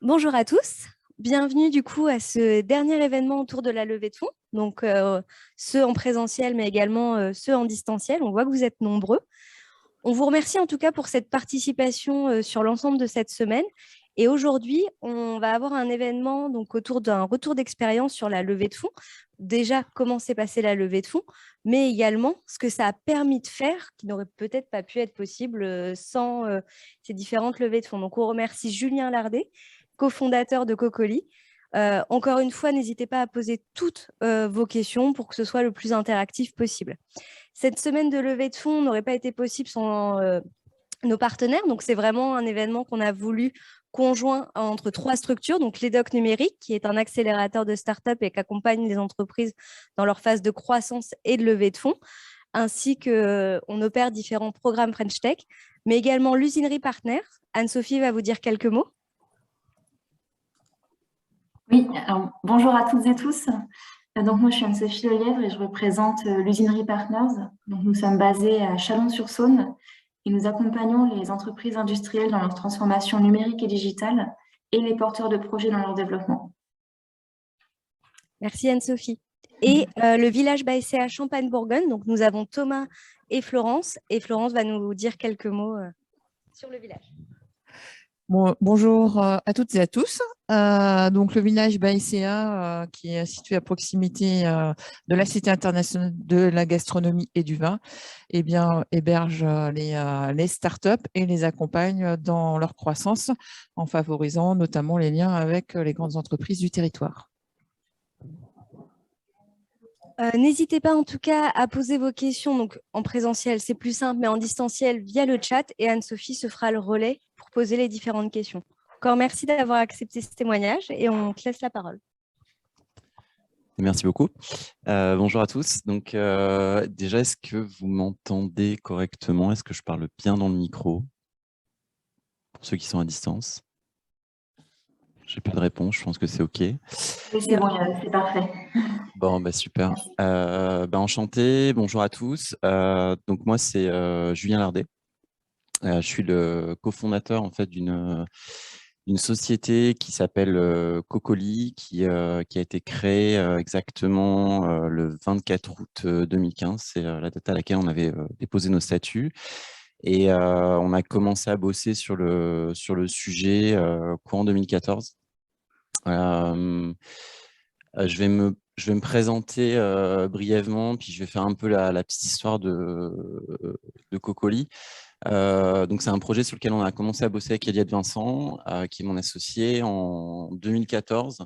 Bonjour à tous, bienvenue du coup à ce dernier événement autour de la levée de fonds, donc ceux en présentiel mais également ceux en distanciel. On voit que vous êtes nombreux. On vous remercie en tout cas pour cette participation sur l'ensemble de cette semaine. Et aujourd'hui, on va avoir un événement donc, autour d'un retour d'expérience sur la levée de fonds. Déjà, comment s'est passée la levée de fonds, mais également ce que ça a permis de faire, qui n'aurait peut-être pas pu être possible sans ces différentes levées de fonds. Donc, on remercie Julien Lardet, cofondateur de Cocoli. Encore une fois, n'hésitez pas à poser toutes vos questions pour que ce soit le plus interactif possible. Cette semaine de levée de fonds n'aurait pas été possible sans nos partenaires. Donc, c'est vraiment un événement qu'on a voulu conjoint entre trois structures. Donc, l'EDOC Numérique, qui est un accélérateur de start-up et qui accompagne les entreprises dans leur phase de croissance et de levée de fonds, ainsi qu'on opère différents programmes French Tech, mais également l'usinerie Partner. Anne-Sophie va vous dire quelques mots. Oui, alors, bonjour à toutes et tous. Donc, moi, je suis Anne-Sophie Lelièvre et je représente l'usinerie Partners. Donc, nous sommes basés à Chalon-sur-Saône et nous accompagnons les entreprises industrielles dans leur transformation numérique et digitale et les porteurs de projets dans leur développement. Merci Anne-Sophie. Et le village Baïsé à Champagne-Bourgogne, donc nous avons Thomas et Florence Florence va nous dire quelques mots sur le village. Bonjour à toutes et à tous. Donc le village Baïséa, qui est situé à proximité de la Cité internationale de la gastronomie et du vin, eh bien, héberge les startups et les accompagne dans leur croissance en favorisant notamment les liens avec les grandes entreprises du territoire. N'hésitez pas en tout cas à poser vos questions donc, en présentiel, c'est plus simple, mais en distanciel via le chat et Anne-Sophie se fera le relais pour poser les différentes questions. Encore merci d'avoir accepté ce témoignage et on te laisse la parole. Merci beaucoup. Bonjour à tous. Donc, déjà, est-ce que vous m'entendez correctement? Est-ce que je parle bien dans le micro? Pour ceux qui sont à distance. J'ai pas de réponse, je pense que c'est OK. Oui, c'est bon, c'est parfait. Bon, bah, super. Enchanté, bonjour à tous. Donc, moi, c'est Julien Lardet. Je suis le cofondateur en fait, d'une société qui s'appelle Cocoli, qui a été créée exactement le 24 août 2015. C'est la date à laquelle on avait déposé nos statuts. Et on a commencé à bosser sur le sujet courant 2014. Je vais me présenter brièvement, puis je vais faire un peu la petite histoire de Cocoli. Donc, c'est un projet sur lequel on a commencé à bosser avec Eliette Vincent, qui est mon associé, en 2014.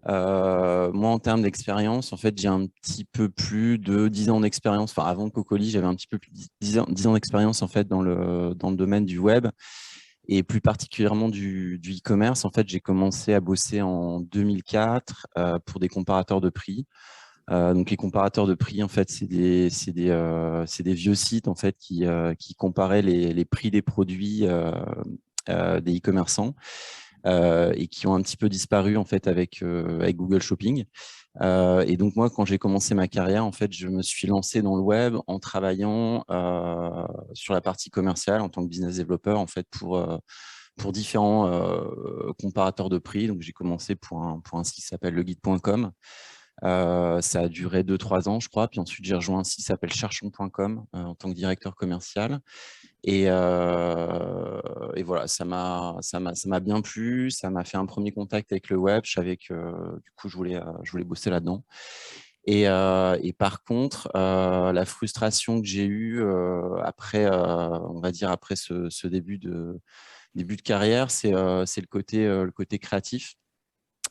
Moi, en termes d'expérience, en fait, j'ai un petit peu plus de 10 ans d'expérience. Enfin, avant Cocoli, j'avais un petit peu plus de 10 ans d'expérience en fait, dans le domaine du web et plus particulièrement du e-commerce. En fait, j'ai commencé à bosser en 2004 pour des comparateurs de prix. Donc les comparateurs de prix, en fait, c'est des vieux sites en fait qui comparaient les prix des produits des e-commerçants et qui ont un petit peu disparu en fait avec Google Shopping. Et donc moi, quand j'ai commencé ma carrière, en fait, je me suis lancé dans le web en travaillant sur la partie commerciale en tant que business developer en fait pour différents comparateurs de prix. Donc j'ai commencé pour un site qui s'appelle leguide.com. Ça a duré 2-3 ans, je crois. Puis ensuite, j'ai rejoint un site qui s'appelle cherchons.com en tant que directeur commercial. Et voilà, ça m'a bien plu. Ça m'a fait un premier contact avec le web. Je savais que du coup, je voulais bosser là-dedans. Et par contre, la frustration que j'ai eue après, on va dire après ce début de carrière, c'est le côté créatif.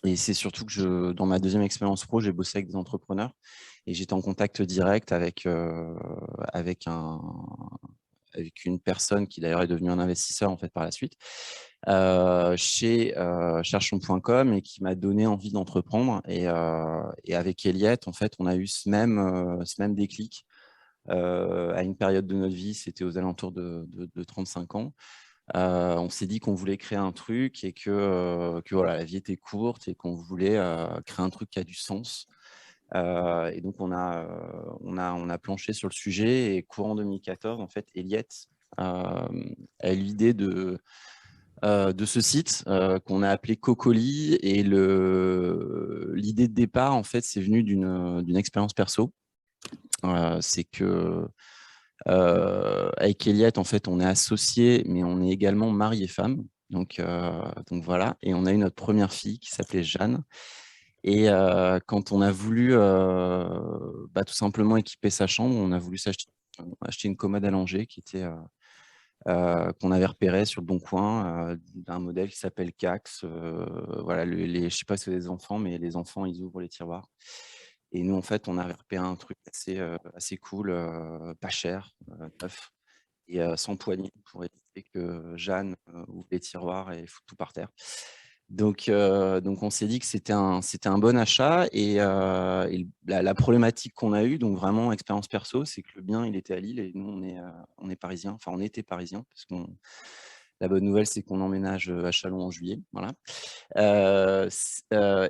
Et c'est surtout que dans ma deuxième expérience pro, j'ai bossé avec des entrepreneurs et j'étais en contact direct avec une personne qui d'ailleurs est devenue un investisseur en fait par la suite chez cherchons.com et qui m'a donné envie d'entreprendre. Et avec Eliette, en fait, on a eu ce même déclic à une période de notre vie, c'était aux alentours de 35 ans. On s'est dit qu'on voulait créer un truc et que voilà, la vie était courte et qu'on voulait créer un truc qui a du sens. Et donc, on a planché sur le sujet et courant 2014, en fait, Eliette a eu l'idée de de ce site qu'on a appelé Cocoli. Et l'idée de départ, en fait, c'est venu d'une expérience perso. C'est que avec Eliette, en fait, on est associés, mais on est également mari et femme. Donc voilà. Et on a eu notre première fille qui s'appelait Jeanne. Et quand on a voulu tout simplement équiper sa chambre, on a voulu acheter une commode allongée qui était qu'on avait repéré sur le Bon Coin, d'un modèle qui s'appelle Cax. Voilà, je ne sais pas si c'est des enfants, mais les enfants, ils ouvrent les tiroirs. Et nous, en fait, on avait repéré un truc assez cool, pas cher, neuf, et sans poignée, pour éviter que Jeanne ouvre les tiroirs et foute tout par terre. Donc on s'est dit que c'était un bon achat. Et la problématique qu'on a eue, donc vraiment expérience perso, c'est que le bien, il était à Lille et nous, on est parisiens. Enfin, on était parisiens, parce que la bonne nouvelle, c'est qu'on emménage à Châlons en juillet. Voilà.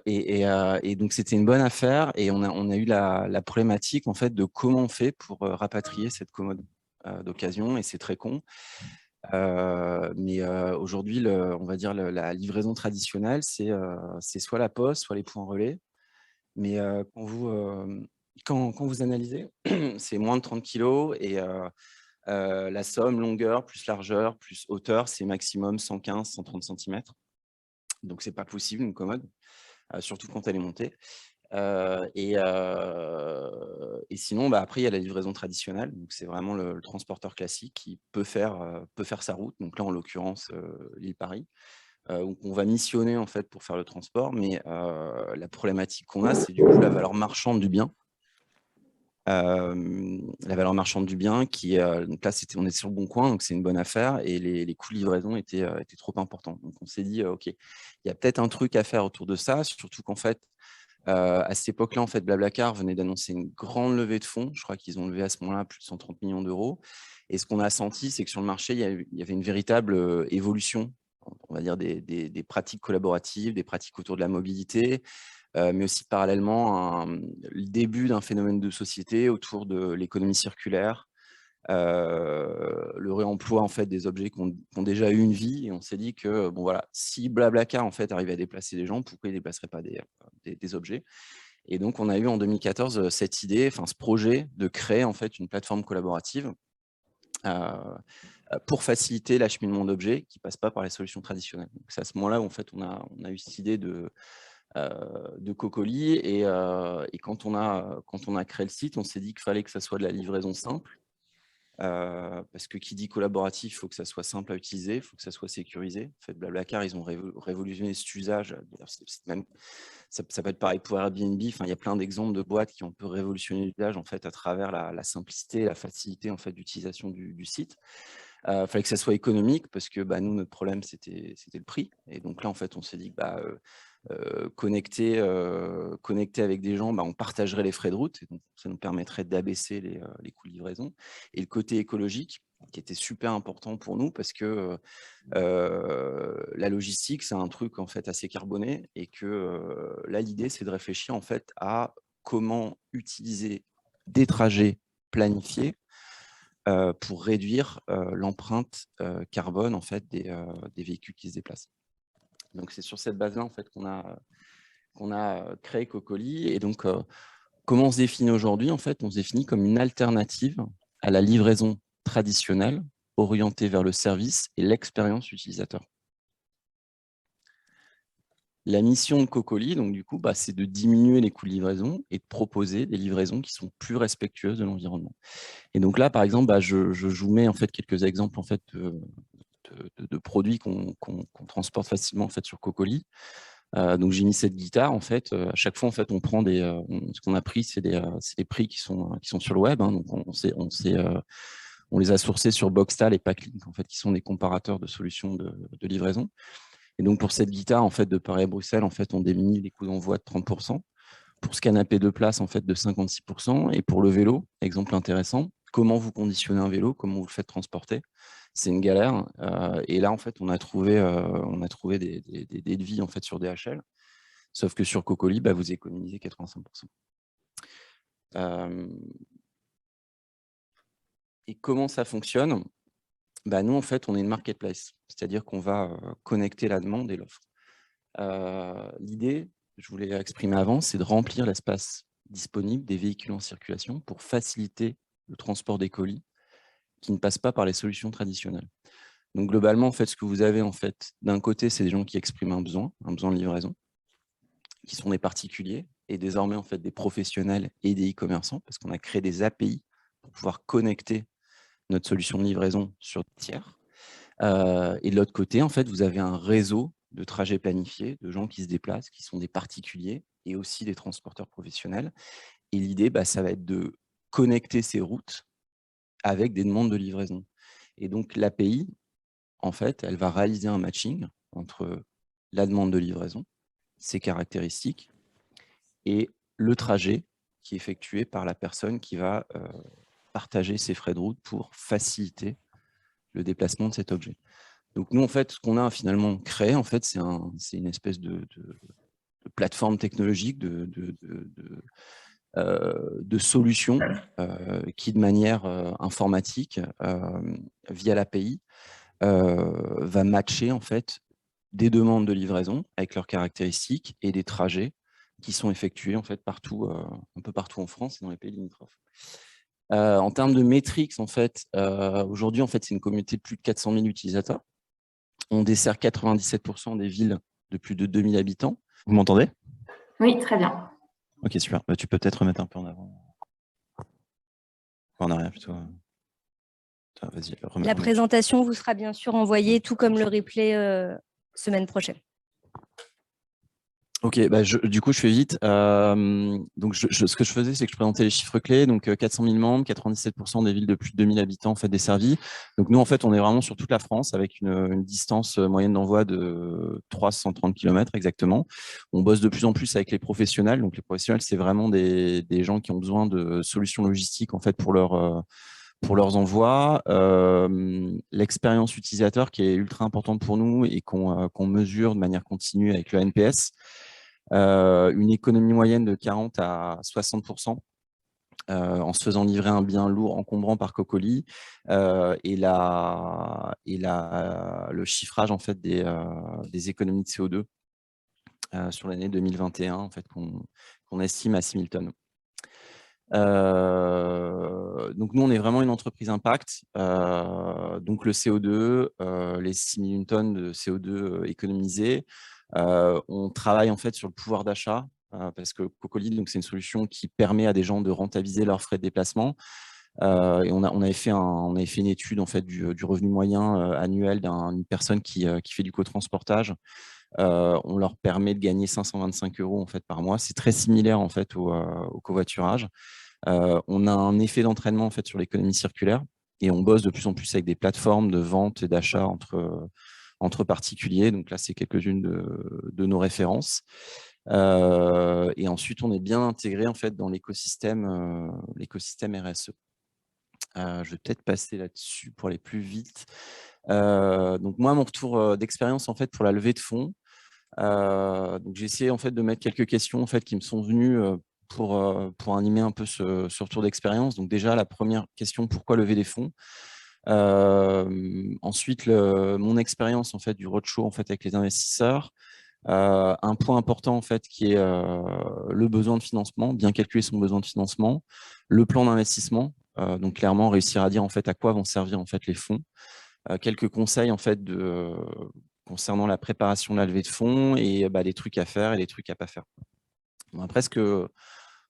Et donc, c'était une bonne affaire. Et on a eu la problématique, en fait, de comment on fait pour rapatrier cette commode d'occasion. Et c'est très con. Mais aujourd'hui, on va dire la livraison traditionnelle, c'est soit la poste, soit les points relais. Mais quand vous analysez, c'est moins de 30 kilos. Et la somme longueur plus largeur plus hauteur, c'est maximum 115-130 cm. Donc, c'est pas possible une commode, surtout quand elle est montée. Et sinon, après, il y a la livraison traditionnelle. Donc, c'est vraiment le transporteur classique qui peut faire sa route. Donc là, en l'occurrence, Lille-Paris. Donc, on va missionner, en fait, pour faire le transport. Mais la problématique qu'on a, c'est du coup la valeur marchande du bien. La valeur marchande du bien qui donc là, on est sur le Bon Coin, donc c'est une bonne affaire. Et les coûts de livraison étaient trop importants. Donc, on s'est dit, OK, il y a peut-être un truc à faire autour de ça, surtout qu'en fait, à cette époque-là, en fait, Blablacar venait d'annoncer une grande levée de fonds. Je crois qu'ils ont levé à ce moment-là plus de 130 millions d'euros. Et ce qu'on a senti, c'est que sur le marché, il y avait une véritable évolution, on va dire, des pratiques collaboratives, des pratiques autour de la mobilité, mais aussi parallèlement le début d'un phénomène de société autour de l'économie circulaire, le réemploi, en fait, des objets qui ont déjà eu une vie. Et on s'est dit que bon, voilà, si Blablacar, en fait, arrivait à déplacer des gens, pourquoi il ne déplacerait pas des objets? Et donc, on a eu en 2014 cette idée, ce projet de créer, en fait, une plateforme collaborative pour faciliter l'acheminement d'objets qui ne passe pas par les solutions traditionnelles. C'est à ce moment-là où, en fait, on a eu cette idée de Cocoli. Et quand on a créé le site, on s'est dit qu'il fallait que ça soit de la livraison simple. Parce que qui dit collaboratif, il faut que ça soit simple à utiliser, il faut que ça soit sécurisé. En fait, Blablacar, ils ont révolutionné cet usage. Ça peut être pareil pour Airbnb. Enfin, il y a plein d'exemples de boîtes qui ont un peu révolutionné l'usage, en fait, à travers la simplicité et la facilité, en fait, d'utilisation du site. Il fallait que ça soit économique, parce que nous, notre problème, c'était le prix. Et donc là, en fait, on s'est dit que connecter avec des gens, on partagerait les frais de route. Et donc, ça nous permettrait d'abaisser les coûts de livraison. Et le côté écologique, qui était super important pour nous, parce que la logistique, c'est un truc, en fait, assez carboné. Et que là, l'idée, c'est de réfléchir, en fait, à comment utiliser des trajets planifiés pour réduire l'empreinte carbone, en fait, des véhicules qui se déplacent. Donc, c'est sur cette base-là, en fait, qu'on a créé Cocoli. Et donc, comment on se définit aujourd'hui? En fait, on se définit comme une alternative à la livraison traditionnelle, orientée vers le service et l'expérience utilisateur. La mission de Cocoli, donc du coup, c'est de diminuer les coûts de livraison et de proposer des livraisons qui sont plus respectueuses de l'environnement. Et donc là, par exemple, je vous mets, en fait, quelques exemples, en fait, de produits qu'on transporte facilement, en fait, sur Cocoli. Donc, j'ai mis cette guitare, en fait. À chaque fois, en fait, on prend ce qu'on a pris, c'est des prix qui sont sur le web. Donc, on les a sourcés sur Boxtal et Packlink, en fait, qui sont des comparateurs de solutions de livraison. Et donc, pour cette guitare, en fait, de Paris à Bruxelles, en fait, on diminue les coûts d'envoi de 30%. Pour ce canapé de place, en fait, de 56%. Et pour le vélo, exemple intéressant, comment vous conditionnez un vélo, comment vous le faites transporter? C'est une galère. Et là, en fait, on a trouvé des devis, en fait, sur DHL. Sauf que sur Cocoli, vous économisez 85%. Et comment ça fonctionne? Nous, en fait, on est une marketplace, c'est-à-dire qu'on va connecter la demande et l'offre. L'idée, je vous l'ai exprimé avant, c'est de remplir l'espace disponible des véhicules en circulation pour faciliter le transport des colis qui ne passent pas par les solutions traditionnelles. Donc, globalement, en fait, ce que vous avez, en fait, d'un côté, c'est des gens qui expriment un besoin de livraison, qui sont des particuliers, et désormais, en fait, des professionnels et des e-commerçants, parce qu'on a créé des API pour pouvoir connecter notre solution de livraison sur tiers. Et de l'autre côté, en fait, vous avez un réseau de trajets planifiés, de gens qui se déplacent, qui sont des particuliers et aussi des transporteurs professionnels. Et l'idée, ça va être de connecter ces routes avec des demandes de livraison. Et donc, l'API, en fait, elle va réaliser un matching entre la demande de livraison, ses caractéristiques, et le trajet qui est effectué par la personne qui va partager ses frais de route pour faciliter le déplacement de cet objet. Donc nous, en fait, ce qu'on a finalement créé, en fait, c'est une espèce de plateforme technologique, de solution qui, de manière informatique, via l'API, va matcher en fait des demandes de livraison avec leurs caractéristiques et des trajets qui sont effectués en fait partout, un peu partout en France et dans les pays limitrophes. En termes de métriques, en fait, aujourd'hui, en fait, c'est une communauté de plus de 400 000 utilisateurs. On dessert 97% des villes de plus de 2000 habitants. Vous m'entendez? Oui, très bien. Ok, super. Tu peux peut-être remettre un peu en avant. En arrière plutôt. Vas-y, La présentation vous sera bien sûr envoyée, tout comme le replay semaine prochaine. Ok, du coup, je fais vite. Donc, ce que je faisais, c'est que je présentais les chiffres clés. Donc, 400 000 membres, 97% des villes de plus de 2000 habitants en fait desservies. Donc, nous, en fait, on est vraiment sur toute la France avec une distance moyenne d'envoi de 330 km exactement. On bosse de plus en plus avec les professionnels. Donc, les professionnels, c'est vraiment des gens qui ont besoin de solutions logistiques en fait pour leurs envois. L'expérience utilisateur qui est ultra importante pour nous et qu'on mesure de manière continue avec le NPS. Une économie moyenne de 40 à 60% en se faisant livrer un bien lourd encombrant par Cocoli et le chiffrage en fait des économies de CO2 sur l'année 2021 en fait, qu'on estime à 6000 tonnes. Donc nous, on est vraiment une entreprise impact. Donc le CO2, les 6000 tonnes de CO2 économisées. On travaille en fait sur le pouvoir d'achat parce que Cocoli, donc c'est une solution qui permet à des gens de rentabiliser leurs frais de déplacement. Et on avait fait une étude en fait du revenu moyen annuel d'une personne qui fait du cotransportage. On leur permet de gagner 525 € en fait par mois. C'est très similaire en fait au covoiturage. On a un effet d'entraînement en fait sur l'économie circulaire et on bosse de plus en plus avec des plateformes de vente et d'achat entre particuliers. Donc là, c'est quelques-unes de nos références. Et ensuite, on est bien intégré en fait dans l'écosystème RSE. Je vais peut-être passer là-dessus pour aller plus vite. Donc moi, mon retour d'expérience en fait pour la levée de fonds. Donc j'ai essayé en fait de mettre quelques questions en fait qui me sont venues pour animer un peu ce retour d'expérience. Donc déjà, la première question, pourquoi lever des fonds? Ensuite, mon expérience en fait du roadshow en fait avec les investisseurs. Un point important en fait qui est le besoin de financement, bien calculer son besoin de financement, le plan d'investissement, donc clairement réussir à dire en fait à quoi vont servir en fait les fonds, quelques conseils en fait concernant la préparation de la levée de fonds et les trucs à faire et les trucs à pas faire. Bon, après, ce que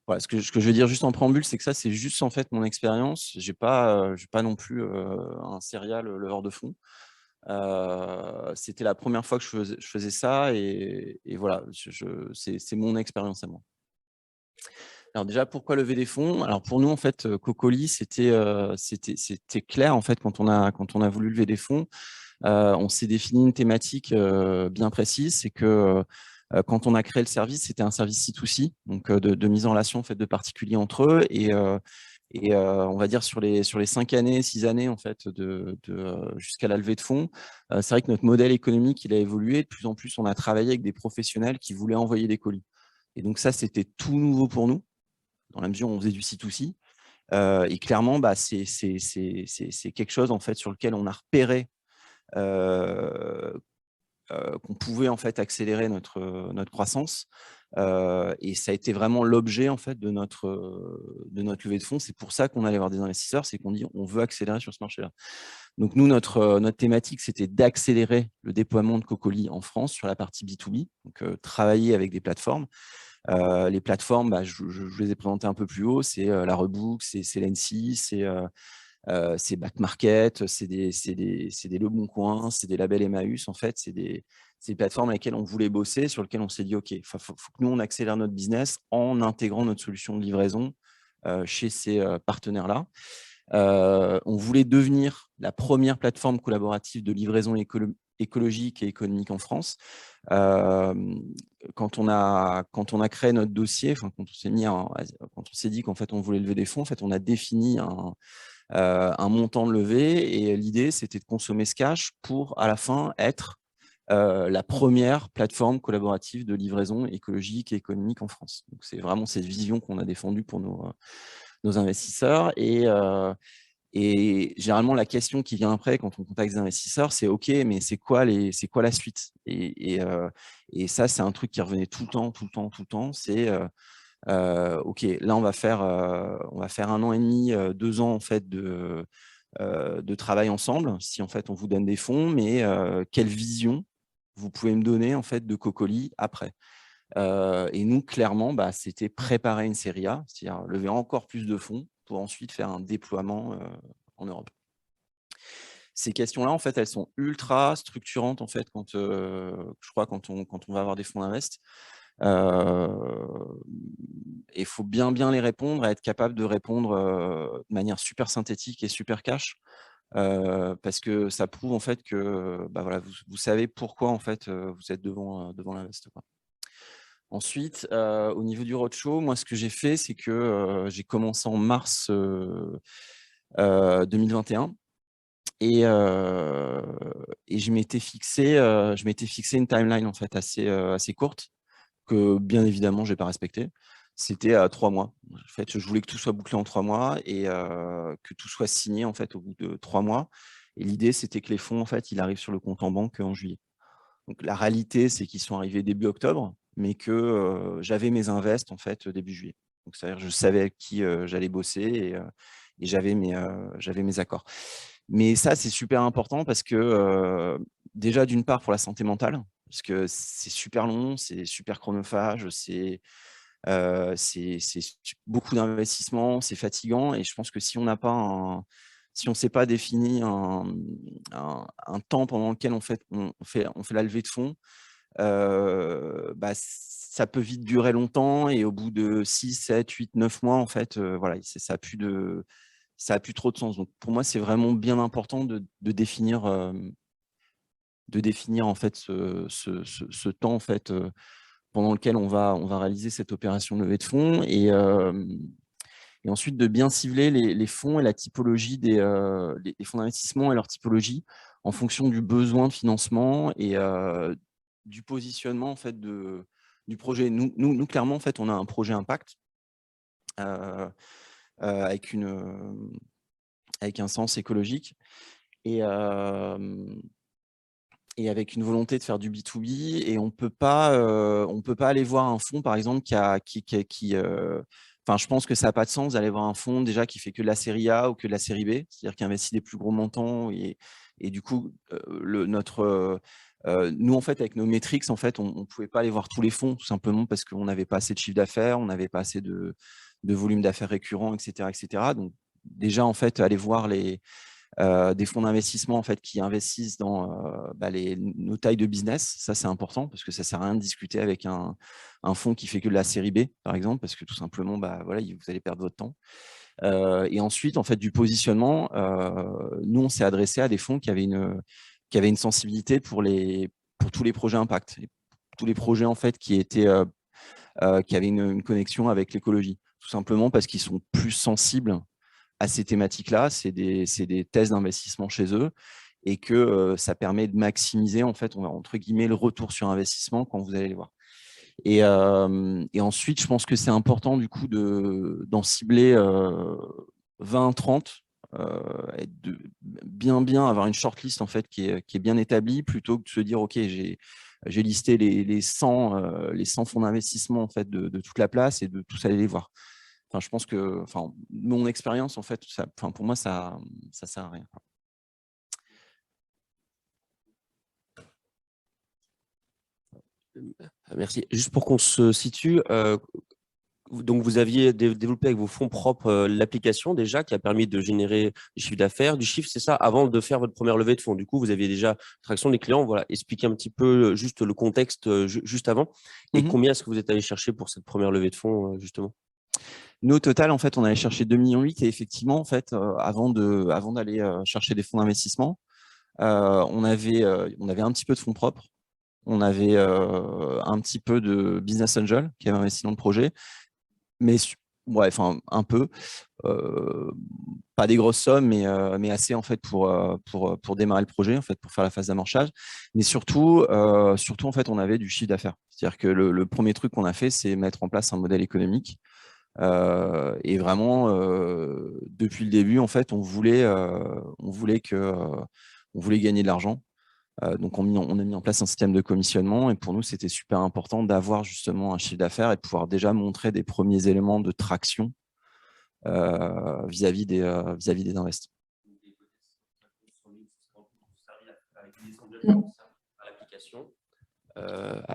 je vais dire juste en préambule, c'est que ça, c'est juste en fait mon expérience. J'ai pas non plus un serial leveur de fonds. C'était la première fois que je faisais ça et voilà, c'est mon expérience à moi. Alors déjà, pourquoi lever des fonds? Alors pour nous, en fait, Cocoli, c'était clair en fait quand on a voulu lever des fonds. On s'est défini une thématique bien précise, c'est que quand on a créé le service, c'était un service C2C, donc de mise en relation en fait, de particuliers entre eux. Et on va dire sur les 5 années, 6 années en fait, jusqu'à la levée de fonds, c'est vrai que notre modèle économique il a évolué. De plus en plus, on a travaillé avec des professionnels qui voulaient envoyer des colis. Et donc ça, c'était tout nouveau pour nous, dans la mesure où on faisait du C2C. Et clairement, bah, c'est quelque chose en fait, sur lequel on a repéré qu'on pouvait en fait accélérer notre croissance. Et ça a été vraiment l'objet en fait de notre levée de fonds. C'est pour ça qu'on allait voir des investisseurs, c'est qu'on dit on veut accélérer sur ce marché-là. Donc nous, notre thématique, c'était d'accélérer le déploiement de Cocoli en France sur la partie B2B, donc travailler avec des plateformes. Les plateformes, bah, je les ai présentées un peu plus haut, c'est la Rebook, c'est Lency, c'est Back Market, c'est des Le Bon Coin, c'est des labels Emmaüs. En fait, c'est des plateformes avec lesquelles on voulait bosser, sur lesquelles on s'est dit, OK, faut que nous, on accélère notre business en intégrant notre solution de livraison chez ces partenaires-là. On voulait devenir la première plateforme collaborative de livraison écologique et économique en France. Quand on a créé notre dossier, quand on s'est dit qu'en fait, on voulait lever des fonds, en fait, on a défini un montant de levée, et l'idée, c'était de consommer ce cash pour, à la fin, être la première plateforme collaborative de livraison écologique et économique en France. Donc, c'est vraiment cette vision qu'on a défendue pour nos investisseurs. Et généralement, la question qui vient après, quand on contacte des investisseurs, c'est OK, mais c'est quoi la suite? Et ça, c'est un truc qui revenait tout le temps. C'est OK, là, on va faire 1 an et demi, 2 ans en fait de travail ensemble, si en fait on vous donne des fonds, mais quelle vision vous pouvez me donner en fait de Cocoli après? Et nous, clairement, bah, c'était préparer une série A, c'est-à-dire lever encore plus de fonds pour ensuite faire un déploiement en Europe. Ces questions-là, en fait, elles sont ultra structurantes en fait, quand je crois quand on va avoir des fonds d'invest. Il faut bien les répondre, et être capable de répondre de manière super synthétique et super cash, parce que ça prouve en fait que bah, voilà, vous savez pourquoi en fait vous êtes devant l'invest. Ensuite, au niveau du roadshow, moi ce que j'ai fait, c'est que j'ai commencé en mars 2021, et je m'étais fixé une timeline en fait assez courte, que bien évidemment je n'ai pas respecté. C'était à 3 mois. En fait, je voulais que tout soit bouclé en 3 mois, et que tout soit signé en fait au bout de 3 mois. Et l'idée, c'était que les fonds en fait, ils arrivent sur le compte en banque en juillet. Donc la réalité, c'est qu'ils sont arrivés début octobre, mais que j'avais mes invests en fait début juillet. Donc c'est-à-dire je savais avec qui j'allais bosser, et j'avais mes accords. Mais ça, c'est super important parce que déjà, d'une part, pour la santé mentale, parce que c'est super long, c'est super chronophage, c'est beaucoup d'investissements, c'est fatigant, et je pense que si on ne s'est pas défini un temps pendant lequel on fait la levée de fonds, bah, ça peut vite durer longtemps, et au bout de 6, 7, 8, 9 mois, en fait, voilà, ça a plus trop de sens. Donc pour moi, c'est vraiment bien important de définir en fait ce temps en fait pendant lequel on va réaliser cette opération de levée de fonds, et ensuite de bien cibler les fonds et la typologie des fonds d'investissement et leur typologie en fonction du besoin de financement et du positionnement en fait du projet. Nous clairement en fait on a un projet impact avec un sens écologique, et avec une volonté de faire du B2B, et on peut pas aller voir un fonds par exemple enfin, je pense que ça n'a pas de sens d'aller voir un fonds déjà qui fait que de la série A ou que de la série B, c'est-à-dire qui investit des plus gros montants, et du coup nous en fait avec nos métriques en fait on pouvait pas aller voir tous les fonds, tout simplement parce qu'on n'avait pas assez de chiffre d'affaires, on n'avait pas assez de volume d'affaires récurrent, etc. Donc déjà en fait aller voir des fonds d'investissement en fait, qui investissent dans nos tailles de business. Ça, c'est important parce que ça ne sert à rien de discuter avec un fonds qui fait que de la série B, par exemple, parce que tout simplement, voilà, vous allez perdre votre temps. Et ensuite, en fait, du positionnement, nous, on s'est adressé à des fonds qui avaient une sensibilité pour tous les projets impact, et tous les projets en fait, qui avaient une connexion avec l'écologie, tout simplement parce qu'ils sont plus sensibles à ces thématiques-là. C'est des thèses d'investissement chez eux, et que ça permet de maximiser en fait, entre guillemets, le retour sur investissement quand vous allez les voir. Et ensuite, je pense que c'est important du coup d'en cibler 20-30, bien avoir une shortlist en fait qui est bien établie, plutôt que de se dire ok, j'ai listé les 100 fonds d'investissement en fait de toute la place et de tous aller les voir. Enfin, je pense que mon expérience en fait, pour moi ça sert à rien. Merci. Juste pour qu'on se situe, donc vous aviez développé avec vos fonds propres l'application déjà qui a permis de générer du chiffre d'affaires, du chiffre, c'est ça, avant de faire votre première levée de fonds. Du coup, vous aviez déjà traction des clients. Voilà, expliquez un petit peu juste le contexte juste avant et combien est-ce que vous êtes allé chercher pour cette première levée de fonds justement? Nous, au total, en fait, on allait chercher 2,8 millions et effectivement, en fait, avant d'aller chercher des fonds d'investissement, on avait un petit peu de fonds propres. On avait un petit peu de business angel qui avait investi dans le projet, mais ouais, enfin un peu, pas des grosses sommes, mais assez en fait pour démarrer le projet, en fait, pour faire la phase d'amorçage. Mais surtout en fait, on avait du chiffre d'affaires. C'est-à-dire que le premier truc qu'on a fait, c'est mettre en place un modèle économique. Et vraiment, depuis le début, en fait, on voulait gagner de l'argent. Donc, on a mis en place un système de commissionnement et pour nous, c'était super important d'avoir justement un chiffre d'affaires et de pouvoir déjà montrer des premiers éléments de traction vis-à-vis des invests.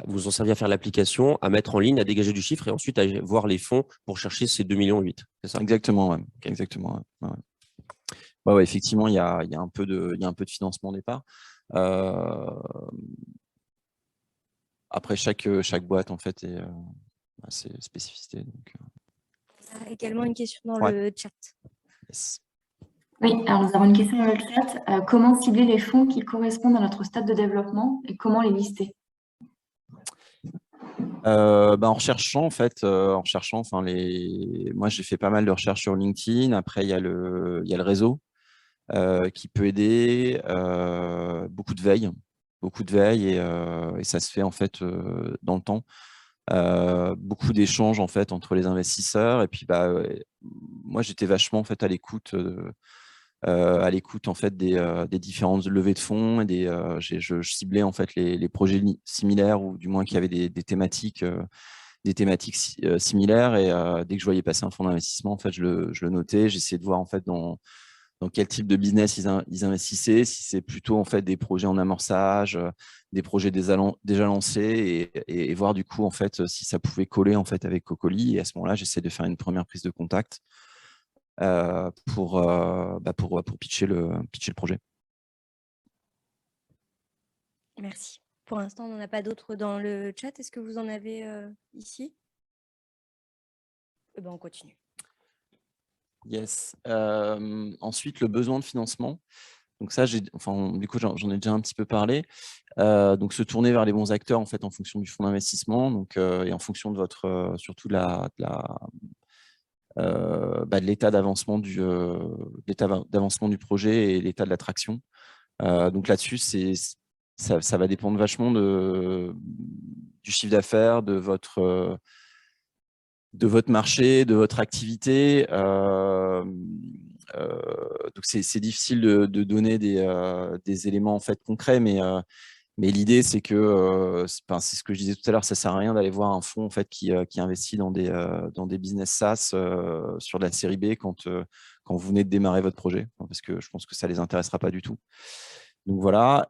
Vous en servez à faire l'application, à mettre en ligne, à dégager du chiffre et ensuite à voir les fonds pour chercher ces 2,8 millions, c'est ça? Exactement, ouais. Exactement. Ouais. Ouais, effectivement, il y a un peu de financement au départ. Après, chaque boîte en fait a ses spécificités. Donc, également une question dans le chat. Yes. Oui, alors nous avons une question dans le chat. Comment cibler les fonds qui correspondent à notre stade de développement et comment les lister? En recherchant en fait, moi j'ai fait pas mal de recherches sur LinkedIn. Après il y a le réseau qui peut aider, beaucoup de veille et ça se fait en fait dans le temps. Beaucoup d'échanges en fait entre les investisseurs et puis moi j'étais vachement en fait à l'écoute en fait des différentes levées de fonds et je ciblais en fait les projets similaires ou du moins qui avaient des thématiques similaires et dès que je voyais passer un fonds d'investissement en fait je le notais, j'essayais de voir en fait dans quel type de business ils investissaient, si c'est plutôt en fait des projets en amorçage, des projets déjà lancés et voir du coup en fait si ça pouvait coller en fait avec Cocoli. Et à ce moment-là, j'essaie de faire une première prise de contact pour pitcher le projet. Merci. Pour l'instant, on n'en a pas d'autres dans le chat. Est-ce que vous en avez ici? On continue. Yes. Ensuite, le besoin de financement. Donc ça, du coup, j'en ai déjà un petit peu parlé. Donc se tourner vers les bons acteurs en fait en fonction du fonds d'investissement, donc et en fonction de votre surtout de l'état d'avancement du projet et l'état de l'attraction. Donc là-dessus, ça va dépendre vachement du chiffre d'affaires, de votre marché, de votre activité. Donc c'est difficile de donner des éléments en fait concrets, mais l'idée c'est que c'est ce que je disais tout à l'heure, ça sert à rien d'aller voir un fonds en fait qui investit dans des business SaaS sur de la série B quand vous venez de démarrer votre projet, parce que je pense que ça les intéressera pas du tout. Donc voilà.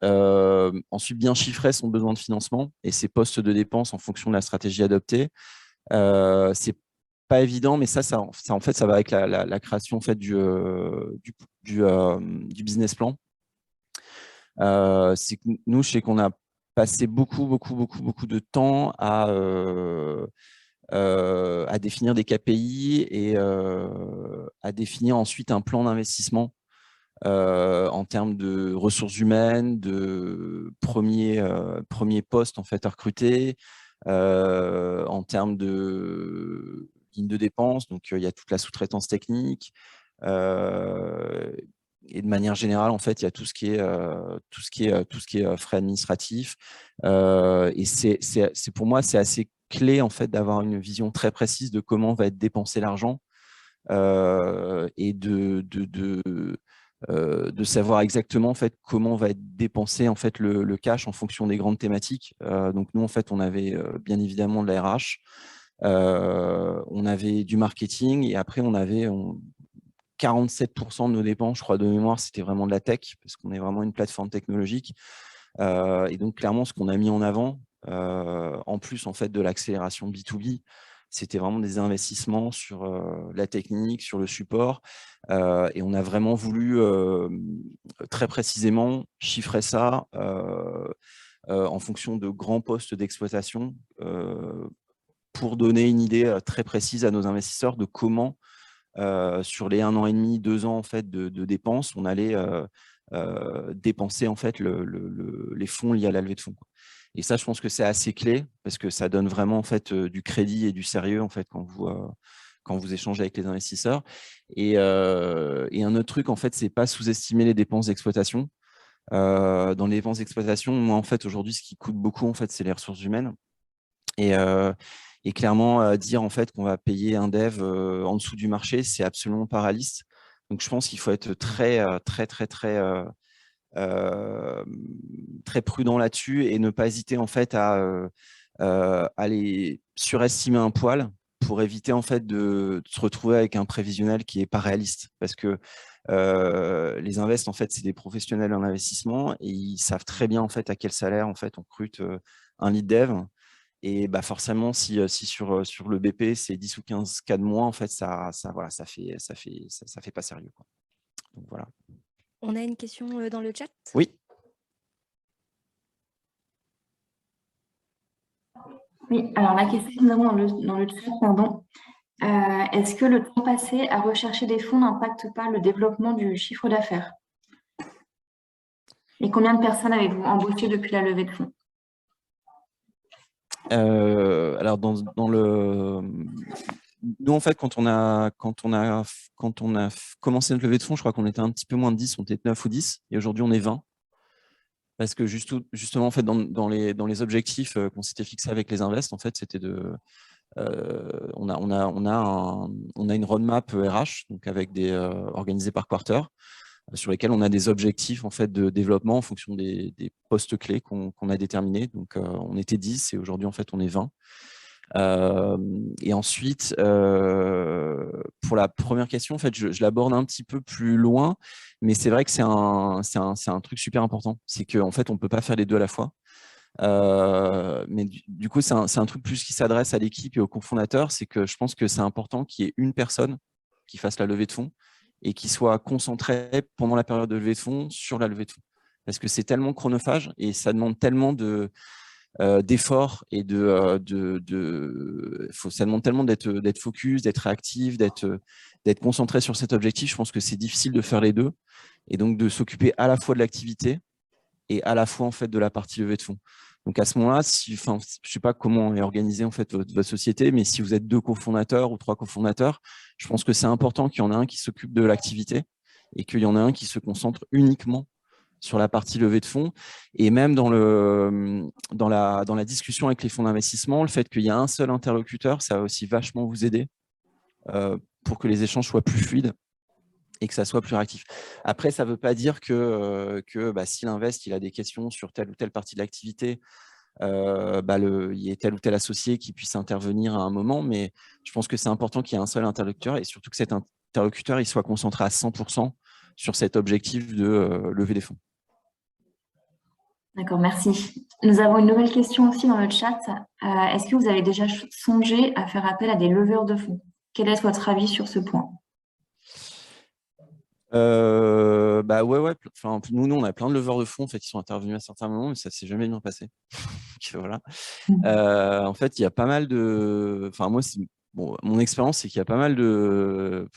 Ensuite, bien chiffrer son besoin de financement et ses postes de dépenses en fonction de la stratégie adoptée. C'est pas évident, mais ça en fait, ça va avec la création en fait, du business plan. C'est que nous, je sais qu'on a passé beaucoup de temps à définir des KPI et à définir ensuite un plan d'investissement en termes de ressources humaines, de premiers postes en fait à recruter, en termes de ligne de dépenses. Donc il y a toute la sous-traitance technique. Et de manière générale, en fait, il y a tout ce qui est frais administratifs. Et pour moi, c'est assez clé en fait d'avoir une vision très précise de comment va être dépensé l'argent et de savoir exactement en fait, comment va être dépensé en fait, le cash en fonction des grandes thématiques. Donc nous, en fait, on avait bien évidemment de la RH, on avait du marketing et après, on avait 47% de nos dépenses, je crois, de mémoire, c'était vraiment de la tech parce qu'on est vraiment une plateforme technologique. Et donc, clairement, ce qu'on a mis en avant, en plus en fait, de l'accélération B2B, c'était vraiment des investissements sur la technique, sur le support. Et on a vraiment voulu très précisément chiffrer ça en fonction de grands postes d'exploitation pour donner une idée très précise à nos investisseurs de comment, sur les 1 an et demi, 2 ans en fait, de dépenses, on allait dépenser en fait, les fonds liés à la levée de fonds. Et ça, je pense que c'est assez clé parce que ça donne vraiment en fait, du crédit et du sérieux en fait, quand vous échangez avec les investisseurs. Et un autre truc, en fait, c'est pas sous-estimer les dépenses d'exploitation. Dans les dépenses d'exploitation, moi, en fait, aujourd'hui, ce qui coûte beaucoup, en fait, c'est les ressources humaines. Et clairement, dire en fait qu'on va payer un dev en dessous du marché, c'est absolument pas réaliste. Donc, je pense qu'il faut être très prudent là-dessus et ne pas hésiter en fait à aller surestimer un poil pour éviter en fait de se retrouver avec un prévisionnel qui n'est pas réaliste. Parce que les invests, en fait, c'est des professionnels en investissement et ils savent très bien en fait à quel salaire en fait on recrute un lead dev. Et bah forcément, si sur le BP, c'est 10 ou 15 cas de moins, en fait, voilà, ça fait pas sérieux, quoi. Donc, voilà. On a une question dans le chat? Oui. Oui, alors la question que nous avons dans le chat, pardon, est-ce que le temps passé à rechercher des fonds n'impacte pas le développement du chiffre d'affaires? Et combien de personnes avez-vous embauché depuis la levée de fonds? Alors, nous, en fait, quand on a commencé notre levée de fonds, je crois qu'on était un petit peu moins de 10, on était 9 ou 10, et aujourd'hui, on est 20. Parce que justement, en fait, dans les objectifs qu'on s'était fixés avec les invests, en fait, c'était on a une roadmap RH, donc avec organisée par quarter, sur lesquels on a des objectifs en fait, de développement en fonction des postes clés qu'on a déterminés. Donc, on était 10 et aujourd'hui, en fait, on est 20. Et ensuite, pour la première question, en fait, je l'aborde un petit peu plus loin, mais c'est vrai que c'est un truc super important. C'est qu'en fait, on ne peut pas faire les deux à la fois. Mais du coup, c'est un truc plus qui s'adresse à l'équipe et aux cofondateurs. C'est que je pense que c'est important qu'il y ait une personne qui fasse la levée de fonds et qui soit concentrée pendant la période de levée de fonds sur la levée de fonds. Parce que c'est tellement chronophage et ça demande tellement d'efforts et ça demande tellement d'être focus, d'être réactif, d'être concentré sur cet objectif. Je pense que c'est difficile de faire les deux et donc de s'occuper à la fois de l'activité et à la fois en fait de la partie levée de fonds. Donc à ce moment-là, je ne sais pas comment est organisée en fait votre société, mais si vous êtes 2 cofondateurs ou 3 cofondateurs, je pense que c'est important qu'il y en ait un qui s'occupe de l'activité et qu'il y en ait un qui se concentre uniquement sur la partie levée de fonds. Et même dans la discussion avec les fonds d'investissement, le fait qu'il y a un seul interlocuteur, ça va aussi vachement vous aider pour que les échanges soient plus fluides et que ça soit plus réactif. Après, ça ne veut pas dire que si l'invest il a des questions sur telle ou telle partie de l'activité, il y ait tel ou tel associé qui puisse intervenir à un moment, mais je pense que c'est important qu'il y ait un seul interlocuteur et surtout que cet interlocuteur il soit concentré à 100% sur cet objectif de lever des fonds. D'accord, merci. Nous avons une nouvelle question aussi dans le chat. Est-ce que vous avez déjà songé à faire appel à des leveurs de fonds? Quel est votre avis sur ce point? Ouais. Enfin, nous, on a plein de leveurs de fonds en fait, qui sont intervenus à certains moments, mais ça ne s'est jamais bien passé. Voilà. En fait, il y a pas mal de... Enfin, moi, mon expérience, c'est qu'il y a pas mal de...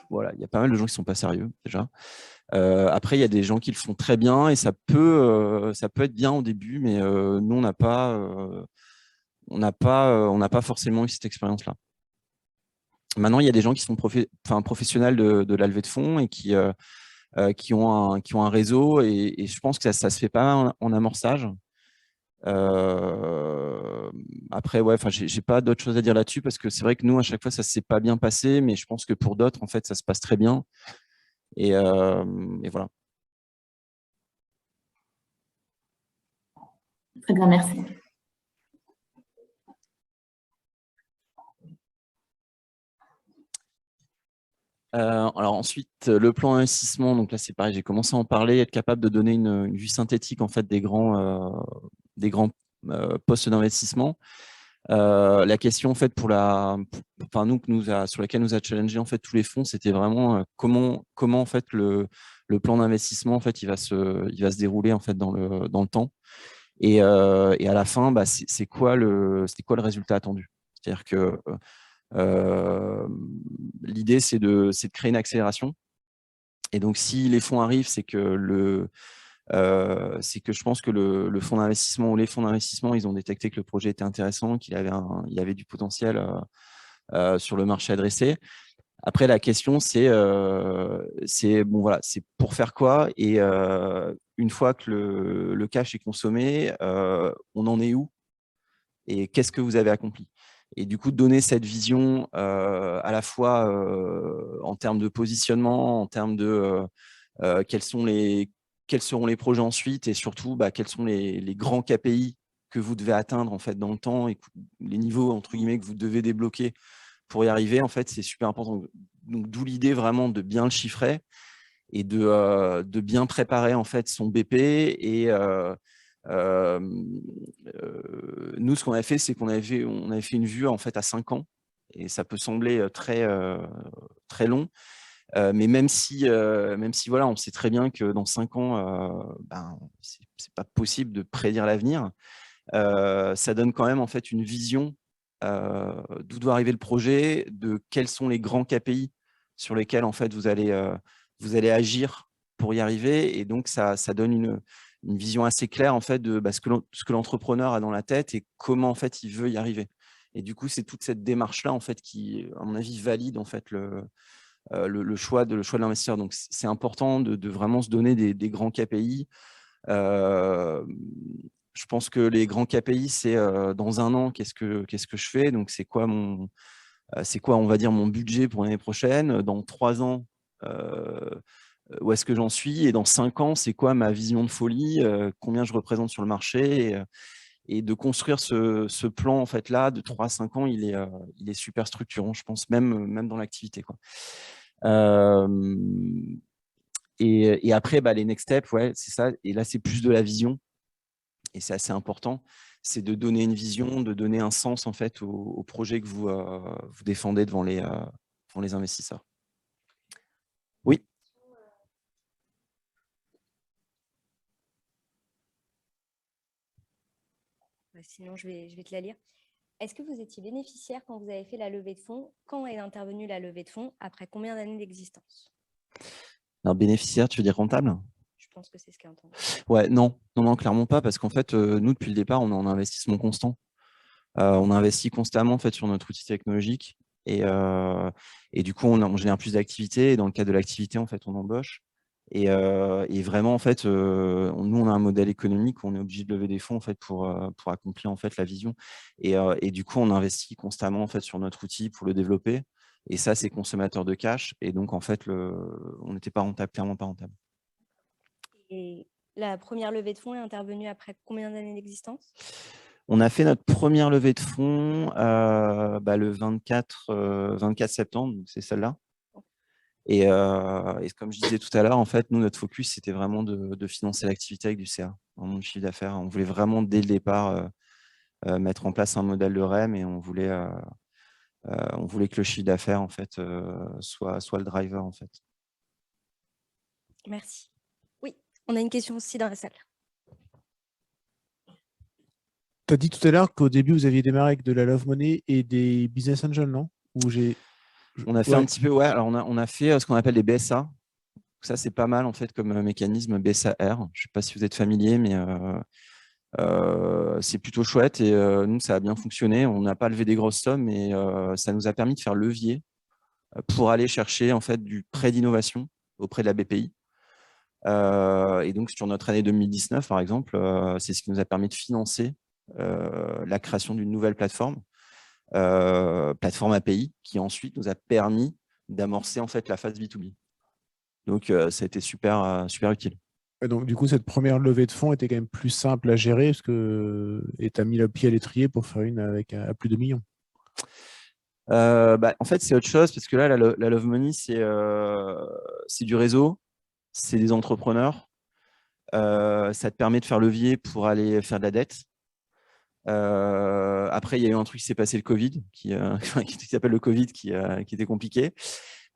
Voilà, il y a pas mal de gens qui ne sont pas sérieux, déjà. Après, il y a des gens qui le font très bien et ça peut être bien au début, mais nous, on n'a pas forcément eu cette expérience-là. Maintenant, il y a des gens qui sont professionnels de la levée de fonds et qui ont un réseau et je pense que ça se fait pas en amorçage. après, ouais, j'ai pas d'autres choses à dire là-dessus parce que c'est vrai que nous, à chaque fois, ça s'est pas bien passé, mais je pense que pour d'autres, en fait, ça se passe très bien. Et voilà. Très bien, merci. Alors ensuite, le plan d'investissement, donc là c'est pareil, j'ai commencé à en parler, être capable de donner une vue synthétique en fait des grands postes d'investissement. La question en fait sur laquelle nous a challengé en fait tous les fonds, c'était vraiment comment en fait le plan d'investissement en fait il va se dérouler en fait dans le temps et à la fin c'est quoi le résultat attendu. C'est-à-dire que l'idée, c'est de créer une accélération. Et donc, si les fonds arrivent, c'est que je pense que le fonds d'investissement ou les fonds d'investissement, ils ont détecté que le projet était intéressant, qu'il y avait du potentiel sur le marché adressé. Après, la question, c'est bon, voilà, c'est pour faire quoi? Et une fois que le cash est consommé, on en est où? Et qu'est-ce que vous avez accompli? Et du coup, donner cette vision à la fois en termes de positionnement, en termes de quels seront les projets ensuite et surtout quels sont les grands KPI que vous devez atteindre en fait, dans le temps et les niveaux entre guillemets que vous devez débloquer pour y arriver, en fait, c'est super important. Donc, d'où l'idée vraiment de bien le chiffrer et de bien préparer en fait son BP et nous, ce qu'on a fait, c'est qu'on avait fait une vue en fait à 5 ans, et ça peut sembler très long, mais même si voilà, on sait très bien que dans 5 ans, c'est pas possible de prédire l'avenir. Ça donne quand même en fait une vision d'où doit arriver le projet, de quels sont les grands KPI sur lesquels en fait vous allez agir pour y arriver, et donc ça donne une vision assez claire en fait de ce que l'entrepreneur a dans la tête et comment en fait il veut y arriver. Et du coup, c'est toute cette démarche là en fait qui, à mon avis, valide en fait le choix de l'investisseur. Donc c'est important de vraiment se donner des grands KPI. Je pense que les grands KPI, c'est dans un an, qu'est-ce que je fais? Donc c'est quoi on va dire mon budget pour l'année prochaine? Dans 3 ans, où est-ce que j'en suis? Et dans 5 ans, c'est quoi ma vision de folie? Combien je représente sur le marché? Et de construire ce plan en fait là de 3 à 5 ans, il est super structurant, je pense, même dans l'activité, quoi. Et après, les next steps, ouais, c'est ça. Et là, c'est plus de la vision. Et c'est assez important. C'est de donner une vision, de donner un sens en fait au projet que vous défendez devant les investisseurs. Oui. Sinon, je vais te la lire. Est-ce que vous étiez bénéficiaire quand vous avez fait la levée de fonds? Quand est intervenue la levée de fonds? Après combien d'années d'existence? Alors, bénéficiaire, tu veux dire rentable? Je pense que c'est ce qui est entendu. Ouais, non, clairement pas, parce qu'en fait, nous, depuis le départ, on est en investissement constant. On investit constamment en fait, sur notre outil technologique, et du coup, on génère plus d'activités, et dans le cadre de l'activité, en fait, on embauche. Et vraiment, en fait, nous, on a un modèle économique où on est obligé de lever des fonds en fait, pour accomplir en fait, la vision. Et du coup, on investit constamment en fait, sur notre outil pour le développer. Et ça, c'est consommateur de cash. Et donc, en fait, on n'était pas rentable, clairement pas rentable. Et la première levée de fonds est intervenue après combien d'années d'existence? On a fait notre première levée de fonds le 24 septembre, c'est celle-là. Et comme je disais tout à l'heure, en fait, nous, notre focus, c'était vraiment de financer l'activité avec du CA, vraiment le chiffre d'affaires. On voulait vraiment, dès le départ, mettre en place un modèle de REM, et on voulait que le chiffre d'affaires, en fait, soit le driver, en fait. Merci. Oui, on a une question aussi dans la salle. Tu as dit tout à l'heure qu'au début, vous aviez démarré avec de la Love Money et des Business Angels, non? On a fait un petit peu, ouais. Alors, on a fait ce qu'on appelle des BSA. Ça, c'est pas mal, en fait, comme mécanisme BSAR. Je ne sais pas si vous êtes familier, mais c'est plutôt chouette. Et nous, ça a bien fonctionné. On n'a pas levé des grosses sommes, mais ça nous a permis de faire levier pour aller chercher, en fait, du prêt d'innovation auprès de la BPI. Et donc, sur notre année 2019, par exemple, c'est ce qui nous a permis de financer la création d'une nouvelle plateforme, plateforme API, qui ensuite nous a permis d'amorcer en fait la phase B2B. Donc, ça a été super utile. Et donc, du coup, cette première levée de fonds était quand même plus simple à gérer et tu as mis le pied à l'étrier pour faire une à plus de millions. En fait, c'est autre chose parce que là, la Love Money, c'est du réseau, c'est des entrepreneurs. Ça te permet de faire levier pour aller faire de la dette. Après, il y a eu un truc qui s'est passé, le Covid, qui s'appelle le Covid, qui était compliqué.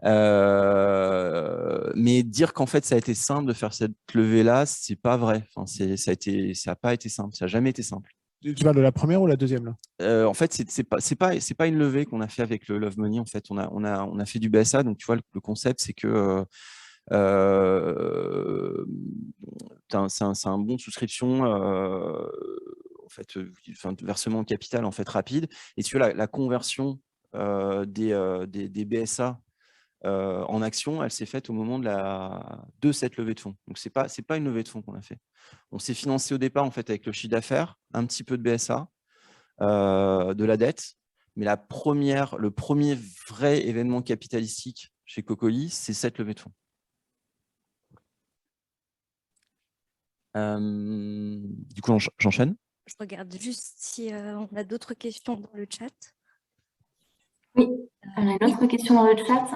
Mais dire qu'en fait, ça a été simple de faire cette levée-là, c'est pas vrai. Enfin, ça n'a pas été simple. Ça n'a jamais été simple. Tu parles de la première ou la deuxième là? En fait, c'est pas une levée qu'on a fait avec le Love Money. En fait, on a fait du BSA. Donc, tu vois, le concept, c'est que c'est un bon de souscription, en fait, versement de capital en fait rapide. Et tu vois, la conversion des BSA en action, elle s'est faite au moment de cette levée de fonds. Donc, c'est pas une levée de fonds qu'on a fait. On s'est financé au départ en fait avec le chiffre d'affaires, un petit peu de BSA, de la dette, mais le premier vrai événement capitalistique chez Cocoli, c'est cette levée de fonds. Du coup, j'enchaîne. Je regarde juste si on a d'autres questions dans le chat. Oui, on a une autre question dans le chat.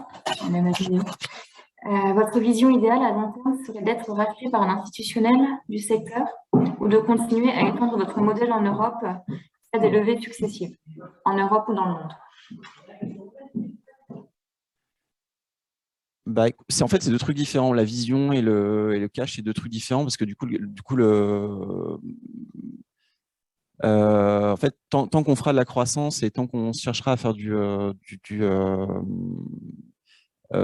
Votre vision idéale à long terme serait d'être racheté par un institutionnel du secteur ou de continuer à étendre votre modèle en Europe à des levées successives, en Europe ou dans le monde? En fait, c'est deux trucs différents. La vision et le cash, c'est deux trucs différents parce que du coup en fait, tant qu'on fera de la croissance et tant qu'on cherchera à faire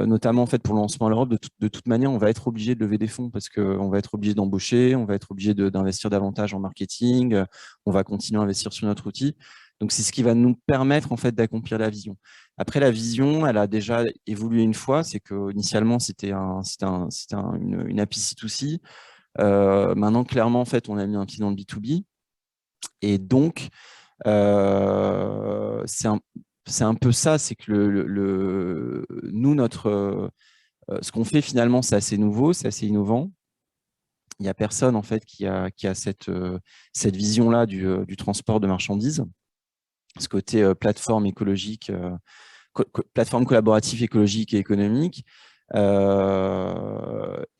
notamment en fait pour le lancement en Europe, de toute manière, on va être obligé de lever des fonds parce qu'on va être obligé d'embaucher, on va être obligé d'investir davantage en marketing, on va continuer à investir sur notre outil. Donc, c'est ce qui va nous permettre en fait d'accomplir la vision. Après, la vision, elle a déjà évolué une fois. C'est qu'initialement, c'était une API C2C. Maintenant, clairement, en fait, on a mis un pied dans le B2B. Et donc, c'est un peu ça, c'est que nous, ce qu'on fait finalement, c'est assez nouveau, c'est assez innovant. Il n'y a personne en fait qui a cette vision-là du transport de marchandises, ce côté plateforme écologique, plateforme collaborative écologique et économique.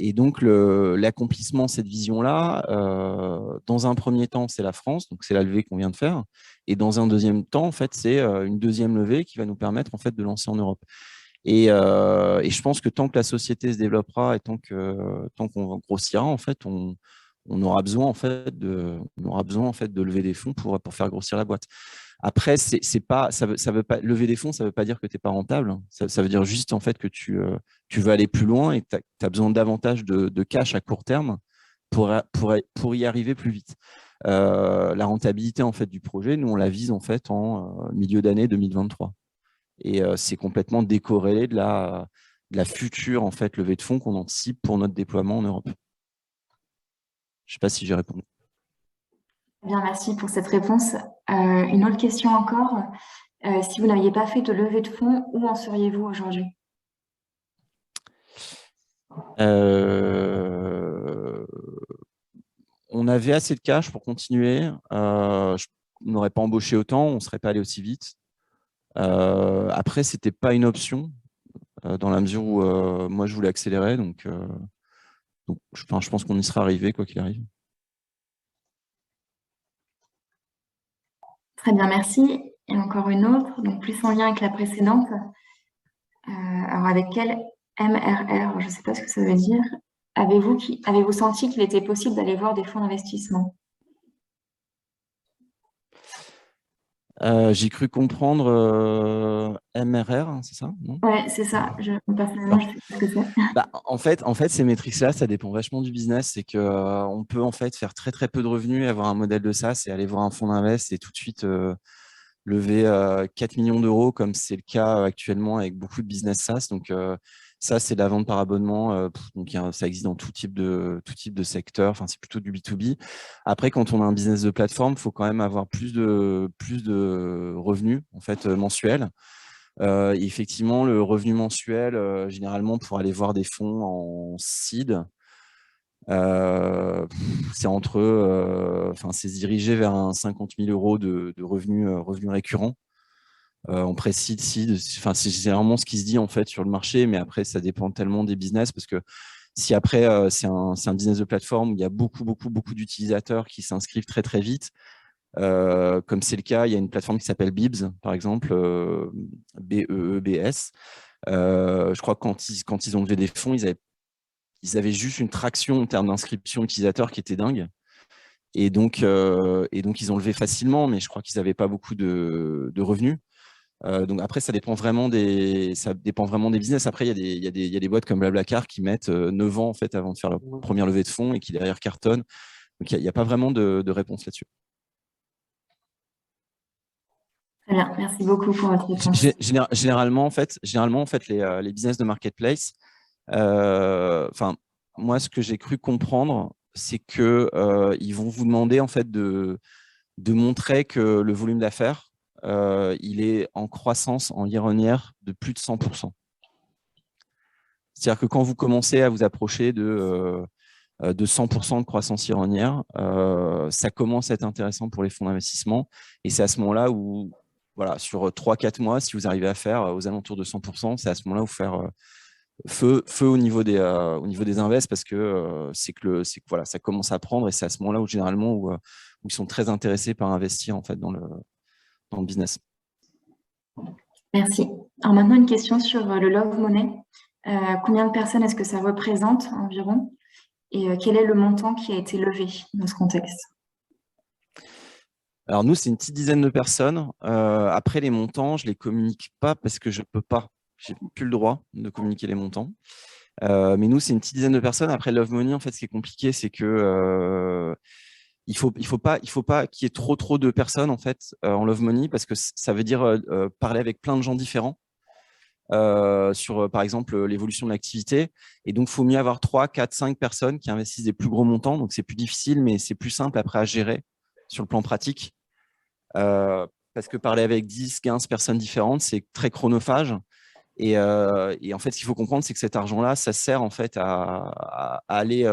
Et donc, l'accomplissement de cette vision-là, dans un premier temps, c'est la France, donc c'est la levée qu'on vient de faire. Et dans un deuxième temps, en fait, c'est une deuxième levée qui va nous permettre en fait, de lancer en Europe. Et je pense que tant que la société se développera et tant qu'on grossira, en fait, on aura besoin en fait de lever des fonds pour faire grossir la boîte. Après, ça veut pas lever des fonds, ça veut pas dire que tu n'es pas rentable. Ça veut dire juste en fait que tu veux aller plus loin et que tu as besoin davantage de cash à court terme pour y arriver plus vite. La rentabilité en fait du projet, nous on la vise en fait en milieu d'année 2023. Et c'est complètement décorrélé de la future en fait levée de fonds qu'on anticipe pour notre déploiement en Europe. Je ne sais pas si j'ai répondu. Bien, merci pour cette réponse. Une autre question encore. Si vous n'aviez pas fait de levée de fonds, où en seriez-vous aujourd'hui? On avait assez de cash pour continuer. On n'aurait pas embauché autant, on ne serait pas allé aussi vite. Après, ce n'était pas une option dans la mesure où moi, je voulais accélérer. Donc je pense qu'on y sera arrivé, quoi qu'il arrive. Très bien, merci. Et encore une autre, donc plus en lien avec la précédente. Alors, avec quel MRR, je ne sais pas ce que ça veut dire, avez-vous senti qu'il était possible d'aller voir des fonds d'investissement? J'ai cru comprendre MRR, hein, c'est ça? Oui, c'est ça. Personnellement, je ne sais pas ce que c'est. En fait, ces métriques-là, ça dépend vachement du business. C'est qu'on peut en fait faire très très peu de revenus, avoir un modèle de SaaS et aller voir un fonds d'invest et tout de suite lever 4 millions d'euros, comme c'est le cas actuellement avec beaucoup de business SaaS. Donc, Ça, c'est de la vente par abonnement. Donc, ça existe dans tout type de secteur. Enfin, c'est plutôt du B2B. Après, quand on a un business de plateforme, il faut quand même avoir plus de revenus en fait, mensuels. Effectivement, le revenu mensuel, généralement, pour aller voir des fonds en seed, c'est c'est dirigé vers un 50 000 € de revenus récurrents. On précise enfin, c'est généralement ce qui se dit en fait sur le marché, mais après ça dépend tellement des business parce que si après c'est un business de plateforme où il y a beaucoup d'utilisateurs qui s'inscrivent très très vite, comme c'est le cas, il y a une plateforme qui s'appelle Bibs par exemple, BEEBS. Je crois que quand ils ont levé des fonds, ils avaient juste une traction en termes d'inscription utilisateur qui était dingue. Et donc ils ont levé facilement, mais je crois qu'ils n'avaient pas beaucoup de revenus. Donc après, ça dépend vraiment des business. Après, il y a des boîtes comme Blablacar qui mettent 9 ans en fait, avant de faire leur première levée de fonds et qui derrière cartonnent. Donc il n'y a pas vraiment de réponse là-dessus. Très bien, merci beaucoup pour votre réponse. Généralement, en fait, les business de marketplace, moi, ce que j'ai cru comprendre, c'est qu'ils vont vous demander en fait, de montrer que le volume d'affaires, il est en croissance en year-on-year de plus de 100%. C'est-à-dire que quand vous commencez à vous approcher de 100% de croissance year-on-year, ça commence à être intéressant pour les fonds d'investissement. Et c'est à ce moment-là où, voilà, sur 3-4 mois, si vous arrivez à faire aux alentours de 100%, c'est à ce moment-là où faire feu au niveau des invests parce que voilà, ça commence à prendre et c'est à ce moment-là où généralement où ils sont très intéressés par investir en fait, dans le business. Merci. Alors maintenant, une question sur le Love Money. Combien de personnes est-ce que ça représente environ? Et quel est le montant qui a été levé dans ce contexte? Alors nous, c'est une petite dizaine de personnes. Après, les montants, je ne les communique pas parce que je ne peux pas. Je n'ai plus le droit de communiquer les montants. Mais nous, c'est une petite dizaine de personnes. Après, Love Money, en fait, ce qui est compliqué, c'est que il faut pas qu'il y ait trop de personnes en fait en Love Money parce que ça veut dire parler avec plein de gens différents sur, par exemple, l'évolution de l'activité. Et donc, il faut mieux avoir 3, 4, 5 personnes qui investissent des plus gros montants. Donc, c'est plus difficile, mais c'est plus simple après à gérer sur le plan pratique. Parce que parler avec 10, 15 personnes différentes, c'est très chronophage. Et en fait, ce qu'il faut comprendre, c'est que cet argent-là, ça sert en fait à aller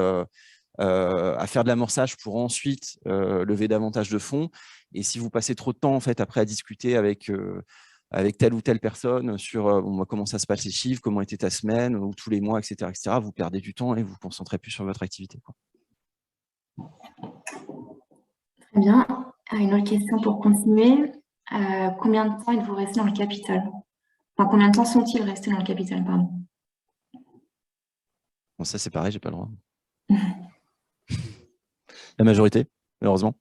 à faire de l'amorçage pour ensuite lever davantage de fonds. Et si vous passez trop de temps en fait après à discuter avec telle ou telle personne sur comment ça se passe les chiffres, comment était ta semaine ou tous les mois, etc., vous perdez du temps et vous vous concentrez plus sur votre activité, quoi. Très bien. Une autre question pour continuer. Combien de temps êtes-vous resté dans le capital? Enfin, combien de temps sont-ils restés dans le capital, pardon? Bon, ça, c'est pareil, j'ai pas le droit. La majorité, malheureusement.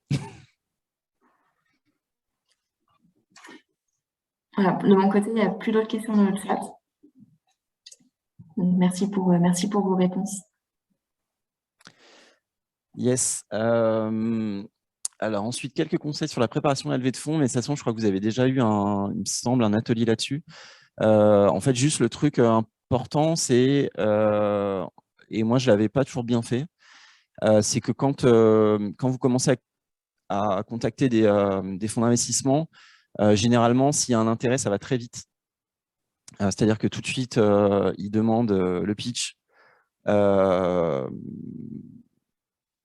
Voilà, de mon côté, il n'y a plus d'autres questions dans le chat. Donc, merci pour vos réponses. Yes. Alors ensuite, quelques conseils sur la préparation de la levée de fonds, mais de toute façon, je crois que vous avez déjà eu il me semble, un atelier là-dessus. En fait, juste le truc important, c'est, et moi, je ne l'avais pas toujours bien fait, c'est que quand vous commencez à contacter des fonds d'investissement, généralement, s'il y a un intérêt, ça va très vite. C'est-à-dire que tout de suite, ils demandent le pitch.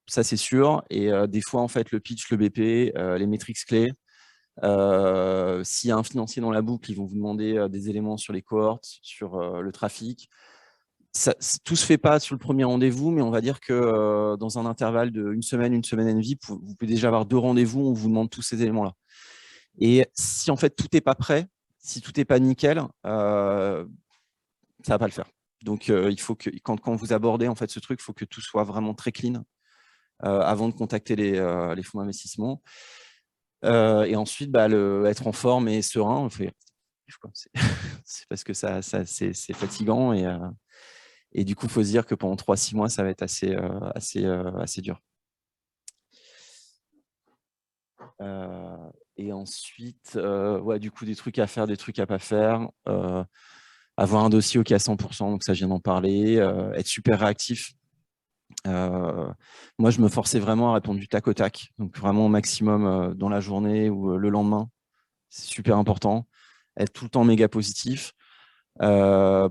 Ça, c'est sûr. Et des fois, en fait, le pitch, le BP, les métriques clés, s'il y a un financier dans la boucle, ils vont vous demander des éléments sur les cohortes, sur le trafic. Tout ne se fait pas sur le premier rendez-vous, mais on va dire que dans un intervalle d'une semaine, une semaine et demie, vous pouvez déjà avoir 2 rendez-vous où on vous demande tous ces éléments-là. Et si en fait tout n'est pas prêt, si tout n'est pas nickel, ça ne va pas le faire. Donc il faut que quand vous abordez en fait ce truc, il faut que tout soit vraiment très clean avant de contacter les fonds d'investissement. Et ensuite, être en forme et serein, c'est parce que c'est fatigant et du coup, il faut se dire que pendant 3-6 mois, ça va être assez dur. Et ensuite, du coup, des trucs à faire, des trucs à pas faire. avoir un dossier OK à 100%, donc ça, je viens d'en parler, être super réactif. Moi, je me forçais vraiment à répondre du tac au tac, donc vraiment au maximum dans la journée ou le lendemain. C'est super important. Être tout le temps méga positif.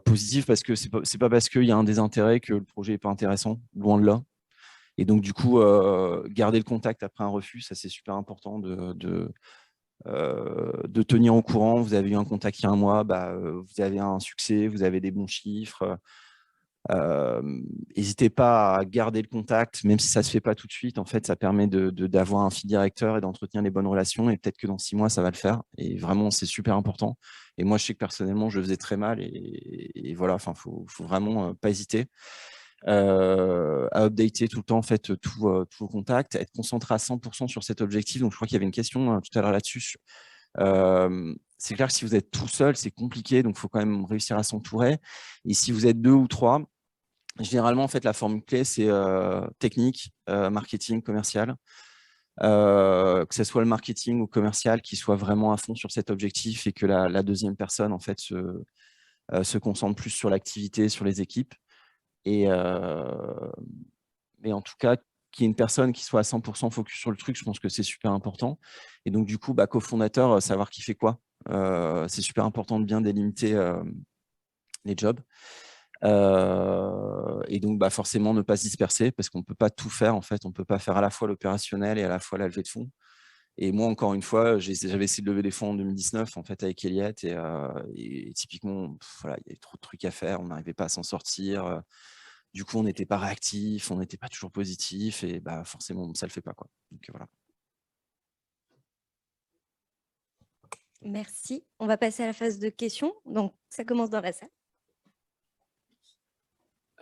Positif parce que c'est pas parce qu'il y a un désintérêt que le projet n'est pas intéressant, loin de là. Et donc, du coup, garder le contact après un refus, ça, c'est super important de tenir au courant. Vous avez eu un contact il y a un mois, vous avez un succès, vous avez des bons chiffres. N'hésitez pas à garder le contact, même si ça ne se fait pas tout de suite. En fait, ça permet d'avoir un fil directeur et d'entretenir les bonnes relations. Et peut-être que dans 6 mois, ça va le faire. Et vraiment, c'est super important. Et moi, je sais que personnellement, je le faisais très mal. Et voilà, il faut vraiment pas hésiter à updater tout le temps en fait, tous vos contacts, être concentré à 100% sur cet objectif. Donc, je crois qu'il y avait une question tout à l'heure là-dessus. C'est clair que si vous êtes tout seul, c'est compliqué. Donc, il faut quand même réussir à s'entourer. Et si vous êtes 2 ou 3, généralement, en fait, la formule clé, c'est technique, marketing, commercial. Que ce soit le marketing ou commercial qui soit vraiment à fond sur cet objectif et que la deuxième personne, en fait, se concentre plus sur l'activité, sur les équipes. Mais en tout cas, qu'il y ait une personne qui soit à 100% focus sur le truc, je pense que c'est super important. Et donc, du coup, cofondateur, savoir qui fait quoi. C'est super important de bien délimiter les jobs. Et donc, forcément, ne pas se disperser parce qu'on ne peut pas tout faire. En fait, on ne peut pas faire à la fois l'opérationnel et à la fois la levée de fonds. Et moi, encore une fois, j'avais essayé de lever des fonds en 2019 en fait, avec Elliott. Et typiquement, voilà, il y avait trop de trucs à faire. On n'arrivait pas à s'en sortir. Du coup, on n'était pas réactif, on n'était pas toujours positif. Et forcément, ça ne le fait pas, quoi. Donc, voilà. Merci. On va passer à la phase de questions. Donc, ça commence dans la salle.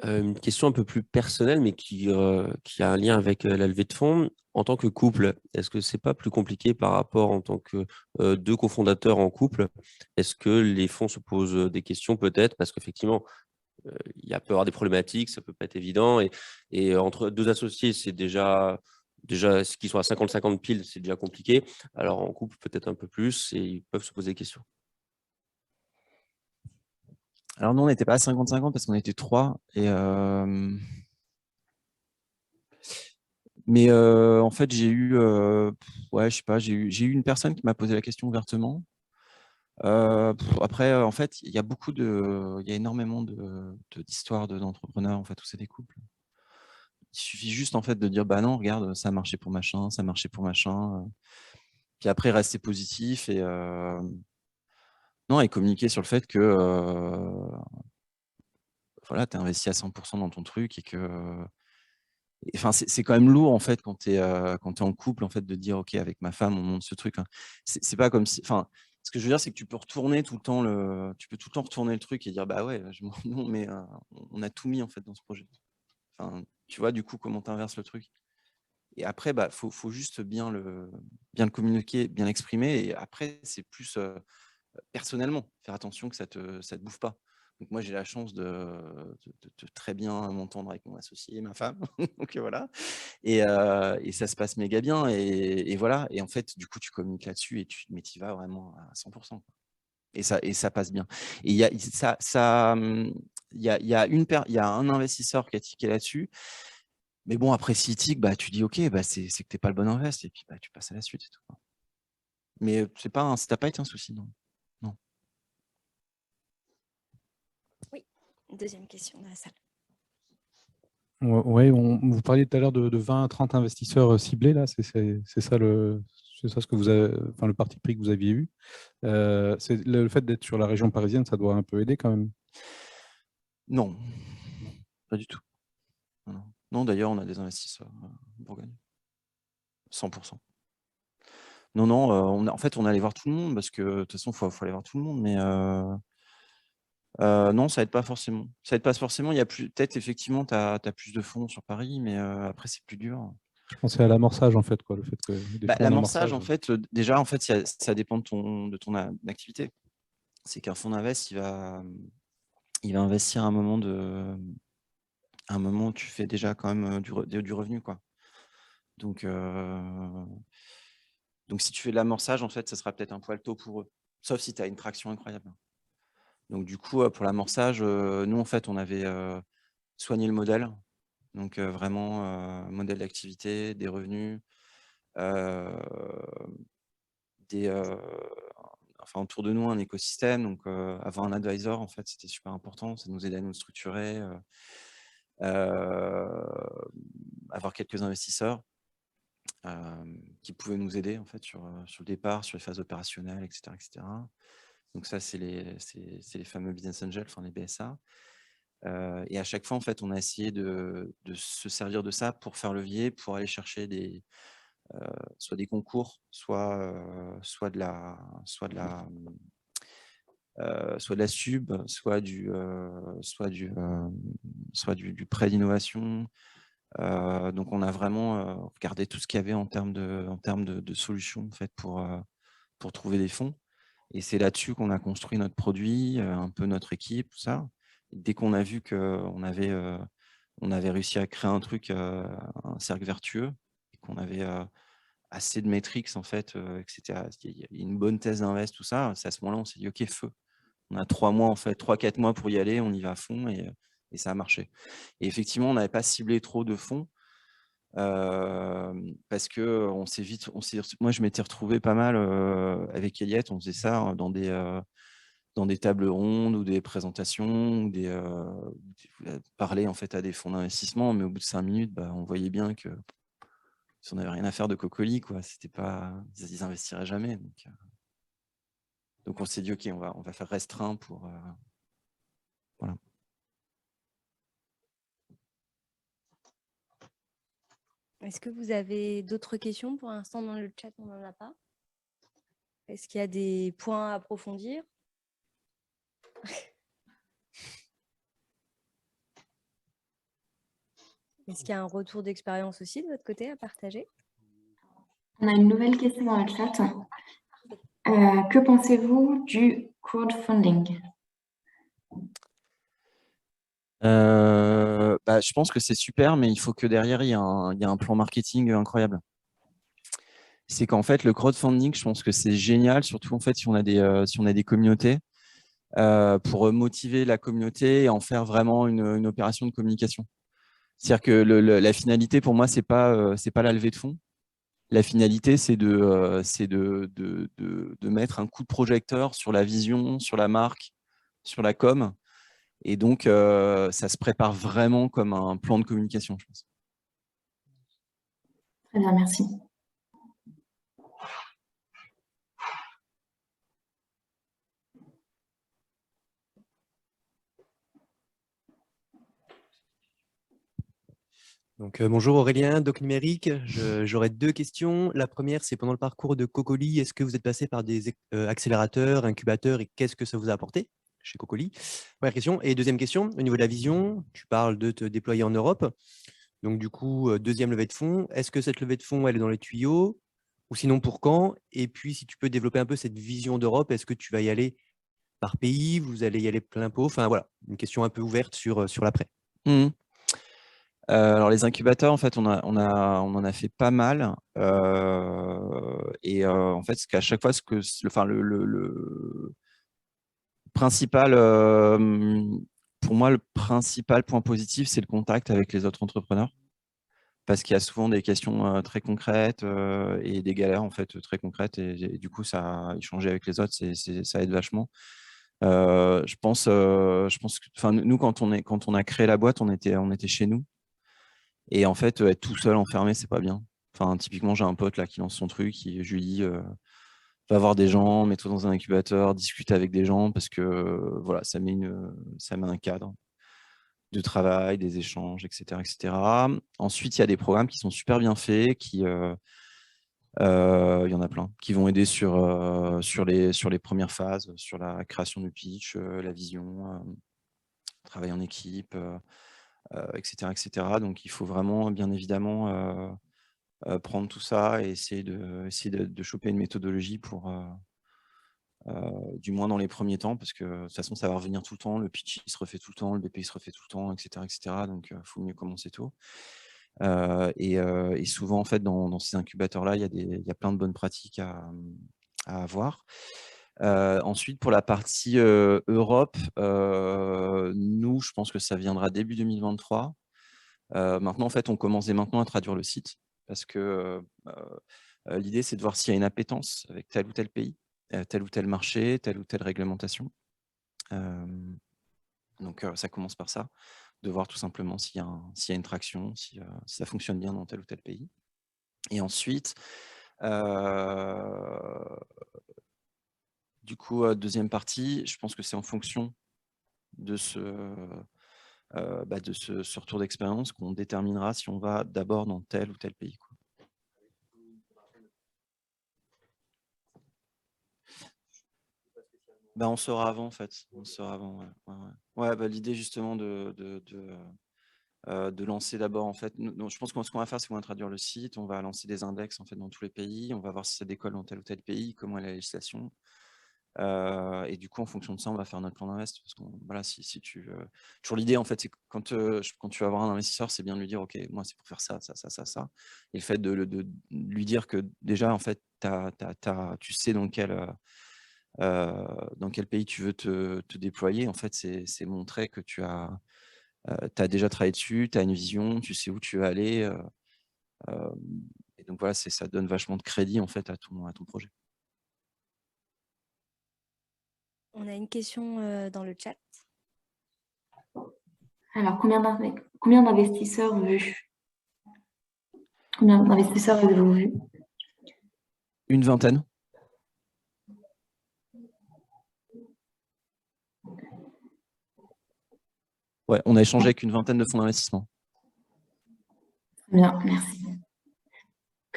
Une question un peu plus personnelle, mais qui a un lien avec la levée de fonds. En tant que couple, est-ce que c'est pas plus compliqué par rapport en tant que 2 cofondateurs en couple? Est-ce que les fonds se posent des questions peut-être? Parce qu'effectivement, il peut y avoir des problématiques, ça peut pas être évident. Et entre 2 associés, c'est déjà ce qu'ils sont à 50-50 pile, c'est déjà compliqué. Alors en couple, peut-être un peu plus, et ils peuvent se poser des questions. Alors, nous, on n'était pas à 50-50 parce qu'on était 3. Mais en fait, j'ai eu, ouais, je sais pas, j'ai eu une personne qui m'a posé la question ouvertement. Après, en fait, il y a énormément d'histoires d'entrepreneurs en fait, où c'est des couples. Il suffit juste en fait de dire bah non, regarde, ça a marché pour machin, ça a marché pour machin. Puis après, rester positif et non, et communiquer sur le fait que voilà, tu es investi à 100% dans ton truc et que enfin, c'est quand même lourd en fait quand tu es en couple en fait de dire ok, avec ma femme on monte ce truc. Hein. C'est pas comme si, enfin, ce que je veux dire c'est que tu peux retourner tout le temps retourner le truc et dire bah ouais, non mais on a tout mis en fait dans ce projet. Enfin, tu vois du coup comment tu inverses le truc. Et après faut juste bien le communiquer, bien l'exprimer et après c'est plus personnellement faire attention que ça te bouffe pas. Donc moi j'ai la chance de très bien m'entendre avec mon associé et ma femme. Donc voilà. Et ça se passe méga bien. Et voilà. Et en fait, du coup, tu communiques là-dessus mais tu y vas vraiment à 100%. Et ça passe bien. Et il y a un investisseur qui a tiqué là-dessus. Mais bon, après, s'il tique, tu dis, OK, c'est que tu n'es pas le bon invest. Et puis, tu passes à la suite. Et tout. Mais ça n'a pas été un souci, non. Non. Oui, deuxième question dans la salle. Oui, vous parliez tout à l'heure de 20 à 30 investisseurs ciblés, là, c'est ça ce que vous avez, enfin, le parti pris que vous aviez eu. C'est le fait d'être sur la région parisienne, ça doit un peu aider quand même. Non, pas du tout. Non, d'ailleurs, on a des investisseurs Bourgogne. 100%. Non, en fait, on allait voir tout le monde parce que de toute façon, il faut aller voir tout le monde. Mais non, ça aide pas forcément. Ça aide pas forcément. Il y a peut-être effectivement, tu as plus de fonds sur Paris, mais après, c'est plus dur. Je pensais à l'amorçage en fait, quoi, le fait que l'amorçage, en fait, déjà, en fait, ça dépend de ton activité. C'est qu'un fonds d'invest, il va investir à un moment où tu fais déjà quand même du revenu, quoi. Donc si tu fais de l'amorçage, en fait, ça sera peut-être un poil tôt pour eux. Sauf si tu as une traction incroyable. Donc, du coup, pour l'amorçage, nous, en fait, on avait soigné le modèle. Donc, vraiment, modèle d'activité, des revenus, enfin, autour de nous, un écosystème. Donc, avoir un advisor, en fait, c'était super important. Ça nous aidait à nous structurer, avoir quelques investisseurs qui pouvaient nous aider, en fait, sur le départ, sur les phases opérationnelles, etc. etc. Donc, ça, c'est les fameux business angels, enfin les BSA. Et à chaque fois, en fait, on a essayé de se servir de ça pour faire levier, pour aller chercher soit des concours, soit de la sub, soit du prêt d'innovation. Donc, on a vraiment regardé tout ce qu'il y avait en termes de solutions, en fait, pour trouver des fonds. Et c'est là-dessus qu'on a construit notre produit, un peu notre équipe, tout ça. Et dès qu'on a vu qu'on avait réussi à créer un truc, un cercle vertueux, et qu'on avait assez de métriques, en fait, etc. Il y a une bonne thèse d'invest, tout ça. C'est à ce moment-là, on s'est dit, OK, feu. On a 3 mois, en fait, 3-4 mois pour y aller, on y va à fond, et ça a marché. Et effectivement, on n'avait pas ciblé trop de fonds, parce que moi, je m'étais retrouvé pas mal avec Elliott, on faisait ça dans des tables rondes ou des présentations, ou parler, en fait, à des fonds d'investissement, mais au bout de 5 minutes, on voyait bien que si on n'avait rien à faire de Cocoli, quoi, c'était pas, ils investiraient jamais. Donc on s'est dit, OK, on va faire restreint pour voilà. Est-ce que vous avez d'autres questions? Pour l'instant, dans le chat, on n'en a pas. Est-ce qu'il y a des points à approfondir? Est-ce qu'il y a un retour d'expérience aussi de votre côté à partager? On a une nouvelle question dans le chat. Que pensez-vous du crowdfunding? Je pense que c'est super, mais il faut que derrière, il y a un plan marketing incroyable. C'est qu'en fait, le crowdfunding, je pense que c'est génial, surtout en fait, si on a des communautés, pour motiver la communauté et en faire vraiment une opération de communication. C'est-à-dire que la finalité, pour moi, c'est pas la levée de fonds. La finalité, c'est de mettre un coup de projecteur sur la vision, sur la marque, sur la com. Et donc, ça se prépare vraiment comme un plan de communication, je pense. Très bien, merci. Donc, bonjour Aurélien, Doc Numérique. J'aurais 2 questions. La première, c'est pendant le parcours de Cocoli, est-ce que vous êtes passé par des accélérateurs, incubateurs, et qu'est-ce que ça vous a apporté chez Cocoli? Première question. Et deuxième question, au niveau de la vision, tu parles de te déployer en Europe. Donc, du coup, deuxième levée de fonds. Est-ce que cette levée de fonds, elle est dans les tuyaux? Ou sinon, pour quand? Et puis, si tu peux développer un peu cette vision d'Europe, est-ce que tu vas y aller par pays? Vous allez y aller plein pot? Enfin, voilà, une question un peu ouverte sur l'après. Alors, les incubateurs, en fait, on en a fait pas mal. Et en fait, qu'à chaque fois, le principal, pour moi, le principal point positif, c'est le contact avec les autres entrepreneurs. Parce qu'il y a souvent des questions très concrètes et des galères, en fait, très concrètes. Et du coup, échanger avec les autres, ça aide vachement. Je pense que, nous, quand on a créé la boîte, on était chez nous. Et en fait, être tout seul enfermé, c'est pas bien. Enfin, typiquement, j'ai un pote là qui lance son truc, je lui dis va voir des gens, mets-toi dans un incubateur, discute avec des gens, parce que voilà, ça met un cadre de travail, des échanges, etc., etc. Ensuite, il y a des programmes qui sont super bien faits, il y en a plein, qui vont aider sur les premières phases, sur la création du pitch, la vision, travail en équipe, etc., etc. Donc, il faut vraiment, bien évidemment, prendre tout ça et essayer de choper une méthodologie pour, du moins dans les premiers temps, parce que de toute façon, ça va revenir tout le temps. Le pitch, il se refait tout le temps, le BP, il se refait tout le temps, etc., etc. Donc, il faut mieux commencer tôt. Et souvent, en fait, dans ces incubateurs-là, il y a plein de bonnes pratiques à avoir. Ensuite, pour la partie Europe, nous, je pense que ça viendra début 2023. Maintenant, en fait, on commence dès maintenant à traduire le site parce que l'idée, c'est de voir s'il y a une appétence avec tel ou tel pays, tel ou tel marché, telle ou telle réglementation. Donc, ça commence par ça, de voir tout simplement s'il y a une traction, si ça fonctionne bien dans tel ou tel pays. Et ensuite, du coup, deuxième partie, je pense que c'est en fonction de ce retour d'expérience qu'on déterminera si on va d'abord dans tel ou tel pays, quoi. On saura avant, en fait. On saura avant, ouais. L'idée, justement, de lancer d'abord, en fait. Je pense que ce qu'on va faire, c'est qu'on va traduire le site, on va lancer des index, en fait, dans tous les pays, on va voir si ça décolle dans tel ou tel pays, comment est la législation. Et du coup, en fonction de ça, on va faire notre plan d'invest. Parce que voilà, si tu toujours l'idée, en fait, c'est que quand tu vas avoir un investisseur, c'est bien de lui dire, OK, moi, c'est pour faire ça, ça, ça, ça, ça. Et le fait de lui dire que déjà, en fait, tu sais dans quel pays tu veux te déployer, en fait, c'est montrer que tu as déjà travaillé dessus, tu as une vision, tu sais où tu veux aller. Et donc, voilà, ça donne vachement de crédit, en fait, à ton projet. On a une question dans le chat. Alors, combien d'investisseurs vus? Combien d'investisseurs avez-vous vus? Une vingtaine. Ouais, on a échangé avec une vingtaine de fonds d'investissement. Bien, merci.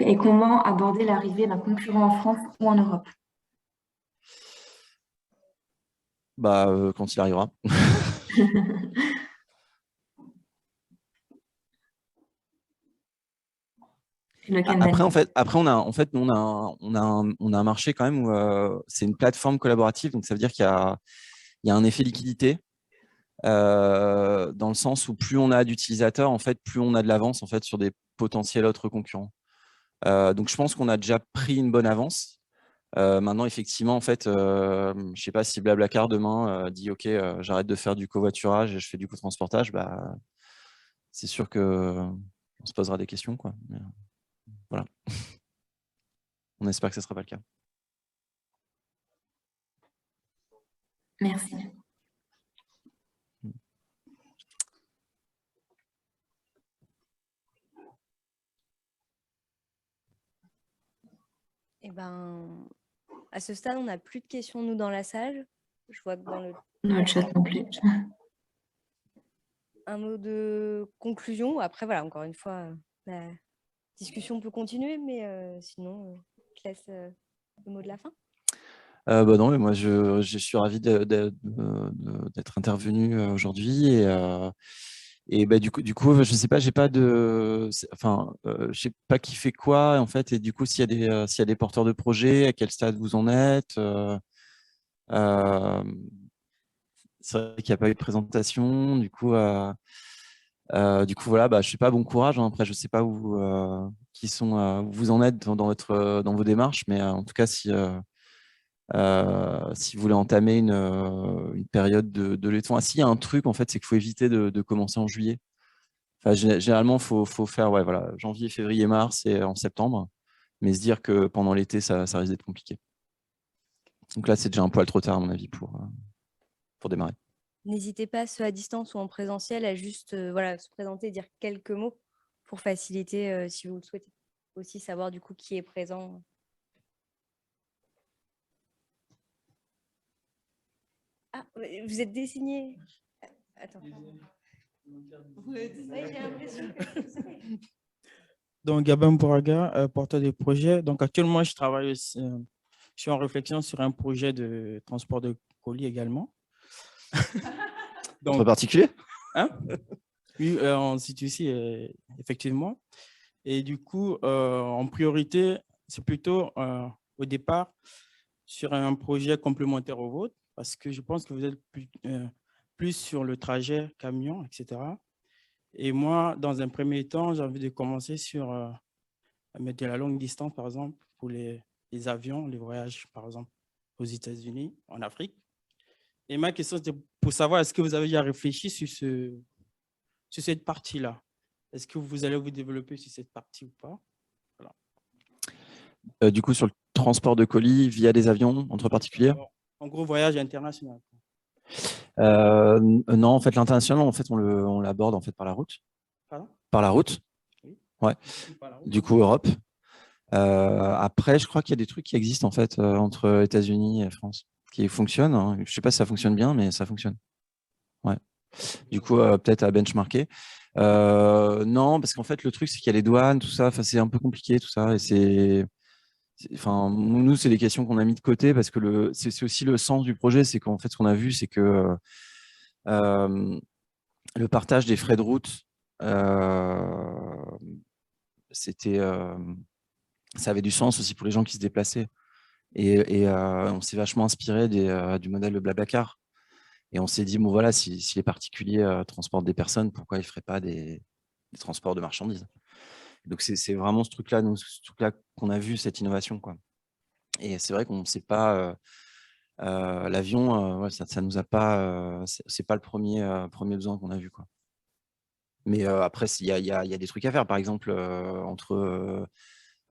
Et comment aborder l'arrivée d'un concurrent en France ou en Europe? Quand il arrivera. Après, on a un marché quand même où c'est une plateforme collaborative, donc ça veut dire qu'il y a un effet liquidité dans le sens où plus on a d'utilisateurs, en fait, plus on a de l'avance en fait sur des potentiels autres concurrents. Donc je pense qu'on a déjà pris une bonne avance. Maintenant, effectivement, en fait, je ne sais pas si Blablacar demain dit OK, j'arrête de faire du covoiturage et je fais du cotransportage, c'est sûr qu'on se posera des questions, quoi. Mais, voilà. On espère que ce ne sera pas le cas. Merci. À ce stade, on n'a plus de questions, nous, dans la salle. Je vois que dans le chat non plus. Un mot de conclusion. Après, voilà, encore une fois, la discussion peut continuer, mais sinon, je te laisse le mot de la fin. Non, mais moi, je suis ravi d'être intervenu aujourd'hui. Et du coup, je ne sais pas, j'ai pas de, enfin, je sais pas qui fait quoi en fait, et du coup, s'il y a des porteurs de projets, à quel stade vous en êtes. C'est vrai qu'il n'y a pas eu de présentation, du coup, voilà, je sais pas, bon courage. Hein. Après, je sais pas où vous en êtes dans vos démarches, mais en tout cas, si vous voulez entamer une période de levée de fonds. S'il y a un truc, en fait, c'est qu'il faut éviter de commencer en juillet. Enfin, généralement, il faut faire janvier, février, mars et en septembre, mais se dire que pendant l'été, ça risque d'être compliqué. Donc là, c'est déjà un poil trop tard, à mon avis, pour démarrer. N'hésitez pas, ceux à distance ou en présentiel, à juste se présenter et dire quelques mots pour faciliter, si vous le souhaitez. Aussi savoir du coup qui est présent. Ah, vous êtes désigné. Attends. Oui, j'ai l'impression que... Donc, Gabin Bouraga, porteur de projet. Donc, actuellement, je travaille aussi, je suis en réflexion sur un projet de transport de colis également. Donc, en particulier? Hein? Oui, on se situe ici, effectivement. Et du coup, en priorité, c'est plutôt au départ sur un projet complémentaire au vôtre, parce que je pense que vous êtes plus sur le trajet camion, etc. Et moi, dans un premier temps, j'ai envie de commencer sur de la longue distance, par exemple, pour les avions, les voyages, par exemple, aux États-Unis, en Afrique. Et ma question, c'était pour savoir, est-ce que vous avez déjà réfléchi sur cette partie-là? Est-ce que vous allez vous développer sur cette partie ou pas? Voilà. Du coup, sur le transport de colis via des avions entre particuliers? En gros, voyage international. Non, en fait, l'international, en fait, on l'aborde en fait par la route. Pardon? Par la route. Oui. Ouais. Du coup, Europe. Après, je crois qu'il y a des trucs qui existent en fait entre États-Unis et France qui fonctionnent, hein. Je ne sais pas si ça fonctionne bien, mais ça fonctionne. Ouais. Du coup, peut-être à benchmarker. Non, parce qu'en fait, le truc, c'est qu'il y a les douanes, tout ça. C'est un peu compliqué, tout ça. Et enfin, nous, c'est des questions qu'on a mis de côté parce que c'est aussi le sens du projet. C'est qu'en fait, ce qu'on a vu, c'est que le partage des frais de route, ça avait du sens aussi pour les gens qui se déplaçaient. Et on s'est vachement inspiré du modèle de Blablacar. Et on s'est dit, bon voilà, si les particuliers transportent des personnes, pourquoi ils ne feraient pas des transports de marchandises? Donc c'est vraiment ce truc-là qu'on a vu, cette innovation, quoi. Et c'est vrai qu'on ne sait pas, l'avion, ouais, ça nous a pas, c'est pas le premier besoin qu'on a vu, quoi. Mais après, il y a des trucs à faire. Par exemple,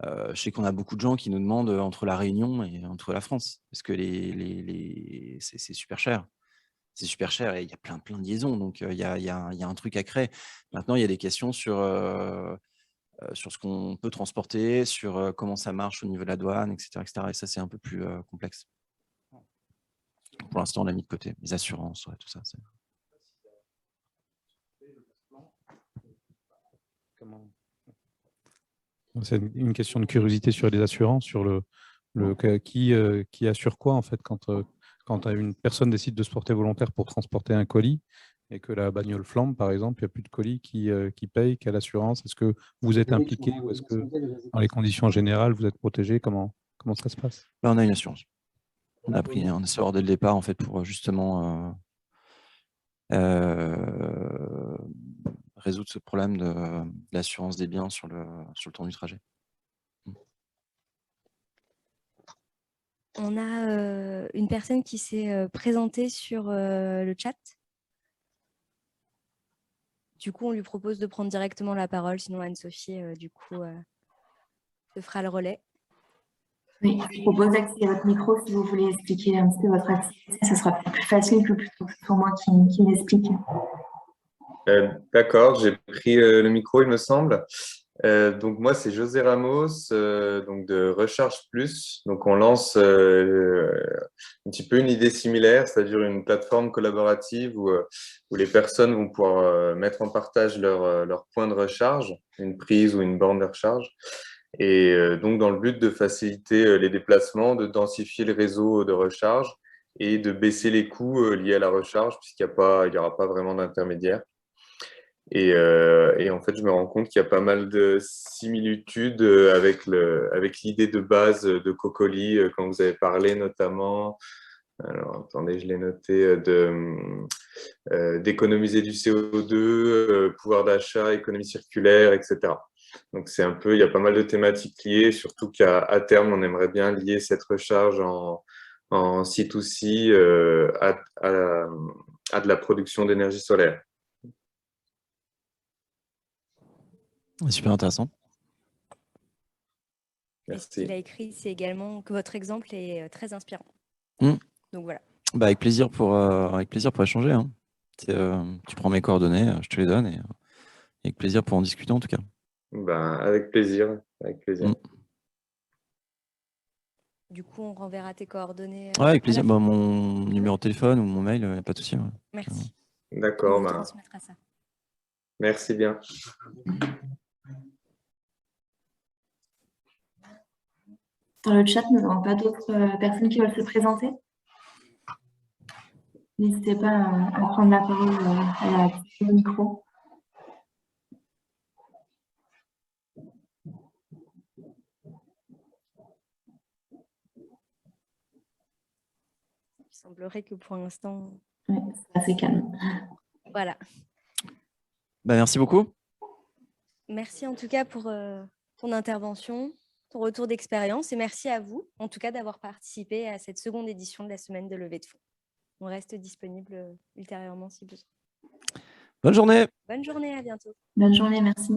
je sais qu'on a beaucoup de gens qui nous demandent entre la Réunion et entre la France, parce que c'est super cher. C'est super cher et il y a plein de liaisons, donc il y a un truc à créer. Maintenant, il y a des questions sur ce qu'on peut transporter, sur comment ça marche au niveau de la douane, etc. Et ça, c'est un peu plus complexe. Pour l'instant, on l'a mis de côté. Les assurances, ouais, tout ça. C'est une question de curiosité sur les assurances, sur qui assure quoi en fait quand une personne décide de se porter volontaire pour transporter un colis et que la bagnole flambe, par exemple, il n'y a plus de colis qui paye, quelle assurance? Est-ce que vous êtes impliqué ou est-ce que dans les conditions générales, vous êtes protégé? Comment ça se passe? Là, on a une assurance. On a pris un essor dès le départ en fait, pour justement résoudre ce problème de l'assurance des biens sur le temps du trajet. On a une personne qui s'est présentée sur le chat. Du coup, on lui propose de prendre directement la parole, sinon Anne-Sophie, se fera le relais. Oui, je propose d'activer votre micro si vous voulez expliquer un petit peu votre activité. Ce sera plus facile que plutôt que ce soit moi qui l'explique. D'accord, j'ai pris le micro, il me semble. Donc moi, c'est José Ramos, donc de Recharge Plus. Donc on lance un petit peu une idée similaire, c'est-à-dire une plateforme collaborative où les personnes vont pouvoir mettre en partage leur point de recharge, une prise ou une borne de recharge. Et donc dans le but de faciliter les déplacements, de densifier le réseau de recharge et de baisser les coûts liés à la recharge, puisqu'il n'y aura pas vraiment d'intermédiaire. Et en fait, je me rends compte qu'il y a pas mal de similitudes avec l'idée de base de Cocoli, quand vous avez parlé notamment, alors attendez, je l'ai noté, d'économiser du CO2, pouvoir d'achat, économie circulaire, etc. Donc c'est un peu, il y a pas mal de thématiques liées, surtout qu'à terme, on aimerait bien lier cette recharge en C2C à de la production d'énergie solaire. Super intéressant. Merci. Ce qu'il a écrit, c'est également que votre exemple est très inspirant. Donc voilà. Bah, avec plaisir pour échanger. Hein. Tu prends mes coordonnées, je te les donne et avec plaisir pour en discuter en tout cas. Ben, avec plaisir. Du coup, on renverra tes coordonnées. Ouais, avec plaisir. Bah, mon numéro de téléphone ou mon mail, pas de souci. Ouais. Merci. D'accord. On vous transmettra ça. Merci bien. Dans le chat, nous n'avons pas d'autres personnes qui veulent se présenter. N'hésitez pas à prendre la parole à la micro. Il semblerait que pour l'instant... Oui, c'est assez calme. Voilà. Bah, merci beaucoup. Merci en tout cas pour ton intervention. ton retour d'expérience et merci à vous, en tout cas, d'avoir participé à cette seconde édition de la semaine de levée de fonds. On reste disponible ultérieurement si besoin. Bonne journée. Bonne journée, à bientôt. Bonne journée, merci.